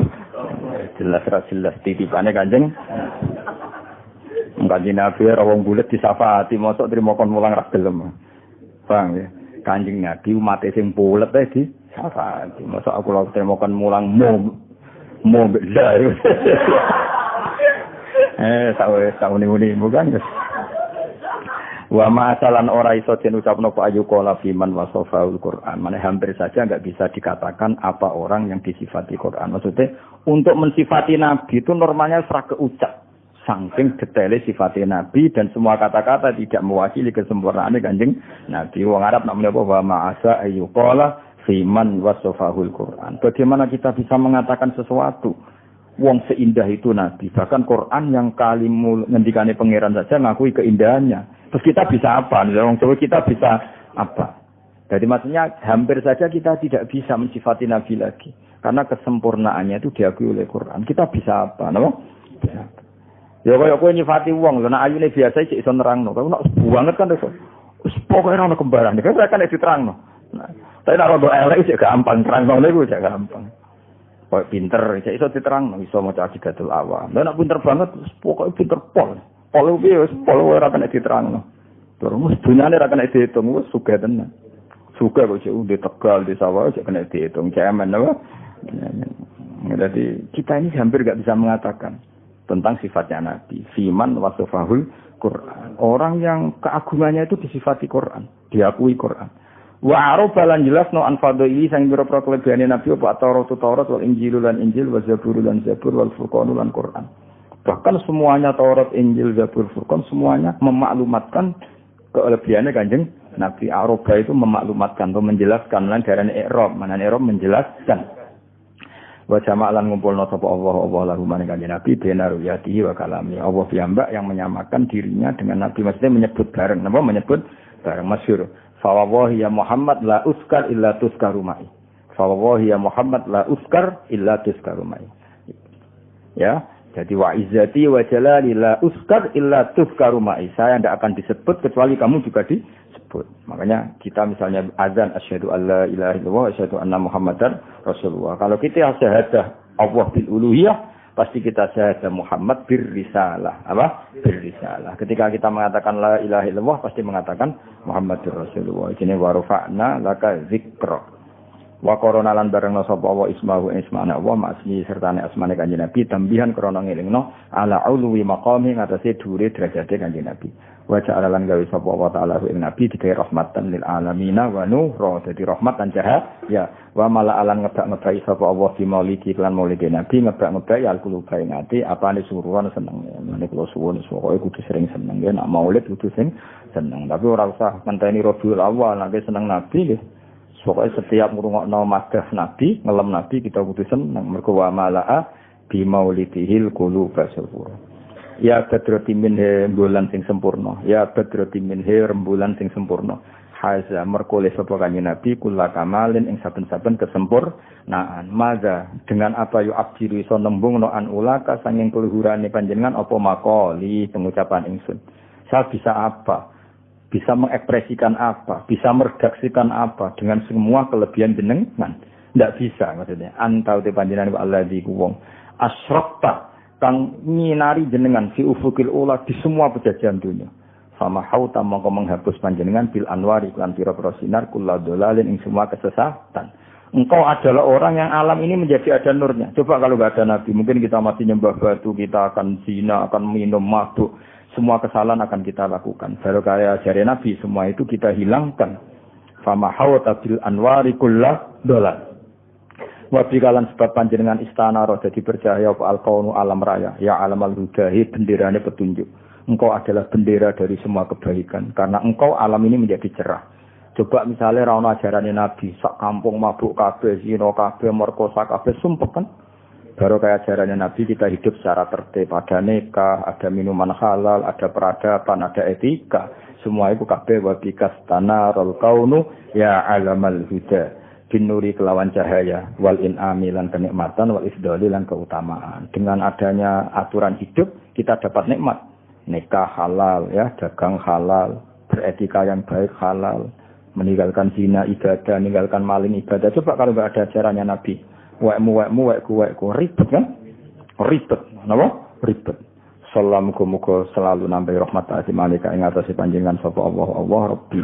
jelas titipane Kanjeng. Kanjeng Nabi rawong bulet disafati, mosok trimo kon mulang ra gelem. Bang ya, Kanjeng Nabi umatnya sing bulet di disafati, mosok aku lho trimo kon mulang mo belar. Tahu nih bukan guys. Wa ma'asalan ora iso den ucapno apa ayu qala fiman wasafaul Quran. Mane hampir saja enggak bisa dikatakan apa orang yang disifati Quran. Maksudnya untuk mensifati nabi itu normalnya serah keucap. Saking detailnya sifati nabi dan semua kata-kata tidak mewakili kesempurnaan Kanjeng Nabi. Wong Arab namanya apa wa ma'asa ayu qala fiman wasafaul Quran. Bagaimana kita bisa mengatakan sesuatu wong seindah itu nabi, bahkan Quran yang kalimul ngendikane pangeran saja ngakui keindahannya. Terus kita bisa apa? Wong Jawa kita bisa apa? Jadi maksudnya hampir saja kita tidak bisa mensifati nabi lagi karena kesempurnaannya itu diakui oleh Quran. Kita bisa apa? Napa? Bisa. Ya kaya kowe nyifati wong, lho nek ayune biasa iki iso nerangno. Kok nek banget kan iso. Wis pokoke ora ono kembaran. Kan kan diterangno. Nah, tapi nek ora elek sik gampang terangno niku sik gampang. Kok pinter iso diterangno, iso maca Aqidatul Awam. Lah nek pinter banget pokoke pinter pol. Pol piye wis pol ora kena diterangno. Terus dunyane ora kena dihitung, wis sugih tenan. Sugih kok sik di Tegal di sawah sik kena dihitung. Cemen apa? Jadi kita ini hampir enggak bisa mengatakan tentang sifatnya Nabi. Fiman wasofahul Quran. Orang yang keagungannya itu disifati Quran, diakui Quran. Wa arobalan jelas no anfadoi sang biro-biro kelebihane Nabi apa Taurat wal Injil lan Injil wa Zabur lan Zabur wal Furqan lan Quran. Bahkan semuanya Taurat, Injil, Zabur, Furqan semuanya memaklumatkan kelebihannya Kanjeng Nabi. Aroba itu memaklumatkan atau menjelaskan lan darane i'rab, mana i'rab menjelaskan. Wa jama'alan ngumpulna sapa Allah lahu maring Kanjeng Nabi benar yatihi wa kalami. Allah piyambak yang menyamakan dirinya dengan Nabi, maksudnya menyebut bareng, napa menyebut bareng masyhur. Fawallahi ya Muhammad la uskar illa tuskaru ma'i. Fawallahi ya Muhammad la uskar illa tuskaru ma'i. Ya, jadi wa izzati wa jalali la uskar illa tuskaru ma'i. Saya tidak akan disebut kecuali kamu juga disebut. Makanya kita misalnya azan asyhadu alla ilaha illallah wa asyhadu anna muhammadar rasulullah. Kalau kita syahadah Allah bil uluhiyah, pasti kita syahadah Muhammad bir risalah. Apa? Bir risalah. Ketika kita mengatakan la ilaha illallah, pasti mengatakan Muhammadur Rasulullah. Ini wa rafa'na laka dzikra. Wa korona lan bareng sapa wa ismahu ismana wa masmi sertane asmane Kanjeng Nabi tambihan krana ngelingno ala ulwi maqami ngatasi dhuwure derajate Kanjeng Nabi. Wa ja'ala lan gawe sapa wa ta'ala ing Nabi digawe rahmatan lil alamina wa nuhra, dadi rahmat lan cahaya. Wa mala alan ngebak-ngebaki sapa Allah di maulidi lan maulidi Nabi ngebak-ngebaki al-quluba ing ati apane suruhan seneng. Mene kula suwun pokoke kudu sering seneng ya, nek maulid kudu sing seneng. Tapi ora usah ngenteni Rabiul Awal nek seneng Nabi nggih. Pokoknya setiap ngrungokno madah Nabi, ngelem Nabi kita kudu seneng mergo wa malaa bi maulidihil quluba syukur. Ya badroti minhe bulan sing sempurna. Ya badroti minhe rembulan sing sempurna. Haza merkole sapa Kanjeng Nabi kula kamalin ing saben-saben kesempurnaan. Maza dengan apa yu abdiru iso nembungno an ulaka sanging keluhurane panjenengan apa makoli pengucapan ingsun. Saya bisa apa? Bisa mengekspresikan apa, bisa meredaksikan apa dengan semua kelebihan jenengan. Tidak bisa maksudnya. Antau te panjenengan wa alladzi kuwong asyraqta kang nyinari jenengan fi ufukil ula di semua pejajahan dunia. Sama hauta mongko menghapus panjenengan bil anwari lan pira-pira sinar kula dolalin ing semua kesesatan. Engkau adalah orang yang alam ini menjadi ada nurnya. Coba kalau enggak ada Nabi, mungkin kita masih nyembah batu, kita akan zina, akan minum mabuk. Semua kesalahan akan kita lakukan. Baru kaya jari Nabi, semua itu kita hilangkan. Fama hawata bil anwari kullah dolal. Wabikalan sebab panjenengan istana roh jadi bercahaya al-kaunu alam raya. Ya alam al-hudahi benderanya petunjuk. Engkau adalah bendera dari semua kebaikan. Karena engkau alam ini menjadi cerah. Coba misalnya rawan ajarannya Nabi. Sak kampung mabuk kabeh, zina kabeh, merkosa kabeh, sumpah kan? Baru kayak ajarannya Nabi kita hidup secara tertib, ada nikah, ada minuman halal, ada peradaban, ada etika. Semua itu kabeh wabikas tanarul kaunu ya alamal huda. binuri kelawan cahaya, wal in'ami lan kenikmatan, wal ifdali lan keutamaan. Dengan adanya aturan hidup kita dapat nikmat. Nikah halal ya, dagang halal, beretika yang baik halal, meninggalkan zina ibadah, meninggalkan maling ibadah. Coba kalau enggak ada ajarannya Nabi, wekku ribet kan? Ribet, napa? Ribet. Sallallahu muga selalu nambahi rahmat azimane ka ing atase panjenengan sapa Allah Rabbi.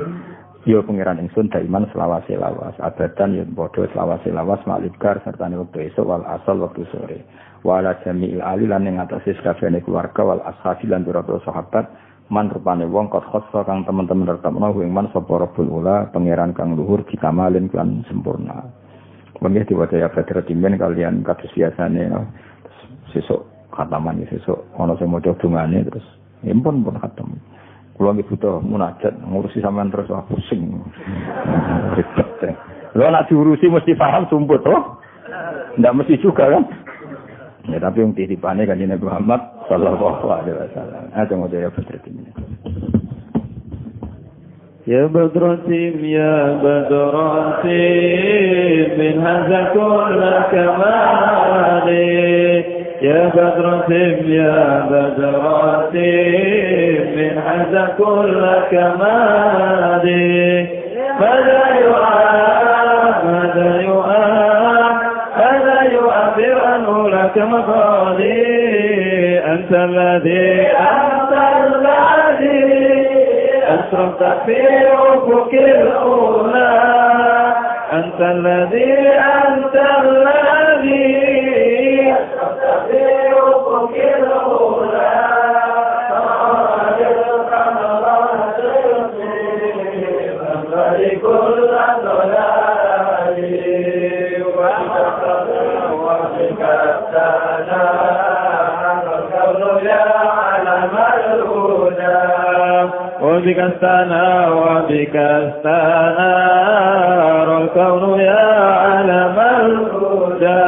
Ya pengiran ingsun daiman selawase lawas abadan ya padha selawase lawas malikar serta wektu esuk wal asal wektu sore wala jami'il alilan ing atase sakabehane keluarga wal ashabi lan para sahabat man rupane wong kok khoso kang teman-teman retepno ing man sapa Rabbul Ula pangeran kang luhur dikamalin lan sempurna. Mengih diwaca ya Badr Timen kalian kados biasane sesuk khataman sesuk ana sing maca dungane terus impun pun khatam. Kulo nggih butuh munajat ngurusi sampean terus pusing. Ribet. Lho nek diurusi mesti paham sumput toh? Ndak mesti juga kan? Ya tapi yang titipane Kanjeng Nabi Muhammad sallallahu alaihi wasallam. Ada mau ya Badruddin. Ya Badruddin ya Badruddin min hadza kullu kamali. يا بدرتم يا بدرتم من حز كل كمالي ماذا يؤثر أنه لك مقالي أنت الذي أسرمت في أفق الأولى أنت الذي وبك استنار الكون يا علم الهدى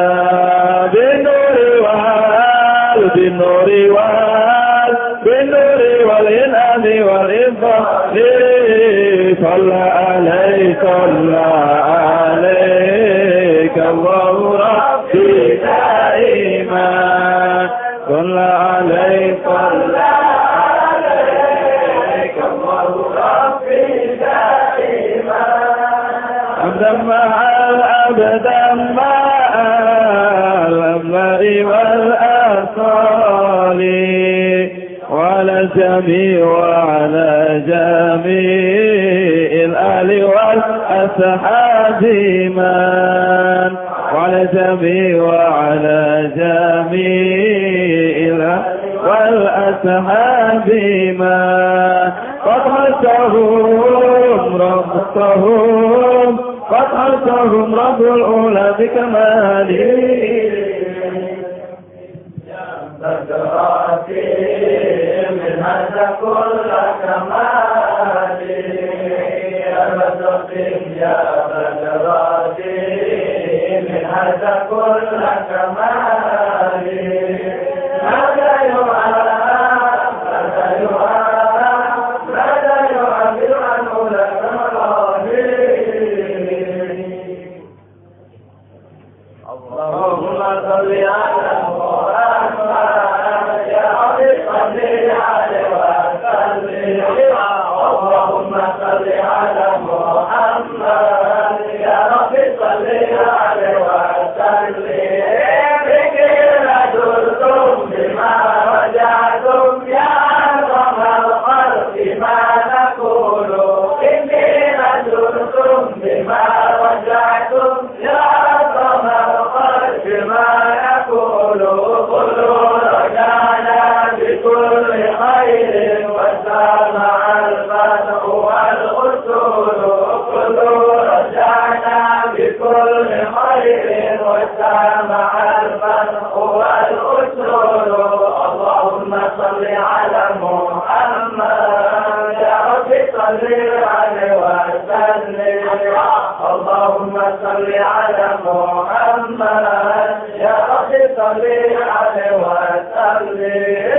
بالنور والإنعام والإفضال صلى عليك الله ربي دائما صلى عليك أبدا مع الأمر والأصال وعلى جميع الآل والأصحاب من وعلى جميع والأصحاب من قد حسهم رب الأولى بكماله يا بدراتي من هذا كل كمالي يا بدراتي من هذا كل كمالي ماذا يعبر عنه لك اللهم صل على محمد يا رب صل عليه وسلم اللهم صل على محمد يا رب صل عليه وسلم بكل درتم بما وجعتم يا أعظم الخلق ما نقول إني لدرتم بما وجعتم يا أعظم الخلق ما نقول كل رجعنا بكل خير وسامع الفتح والأصول كل رجعنا بكل خير وسامع الفتح والأصول اللهم صل على محمد يا رب صل عليه وسلم اللهم صل على محمد يا رب صل عليه وسلم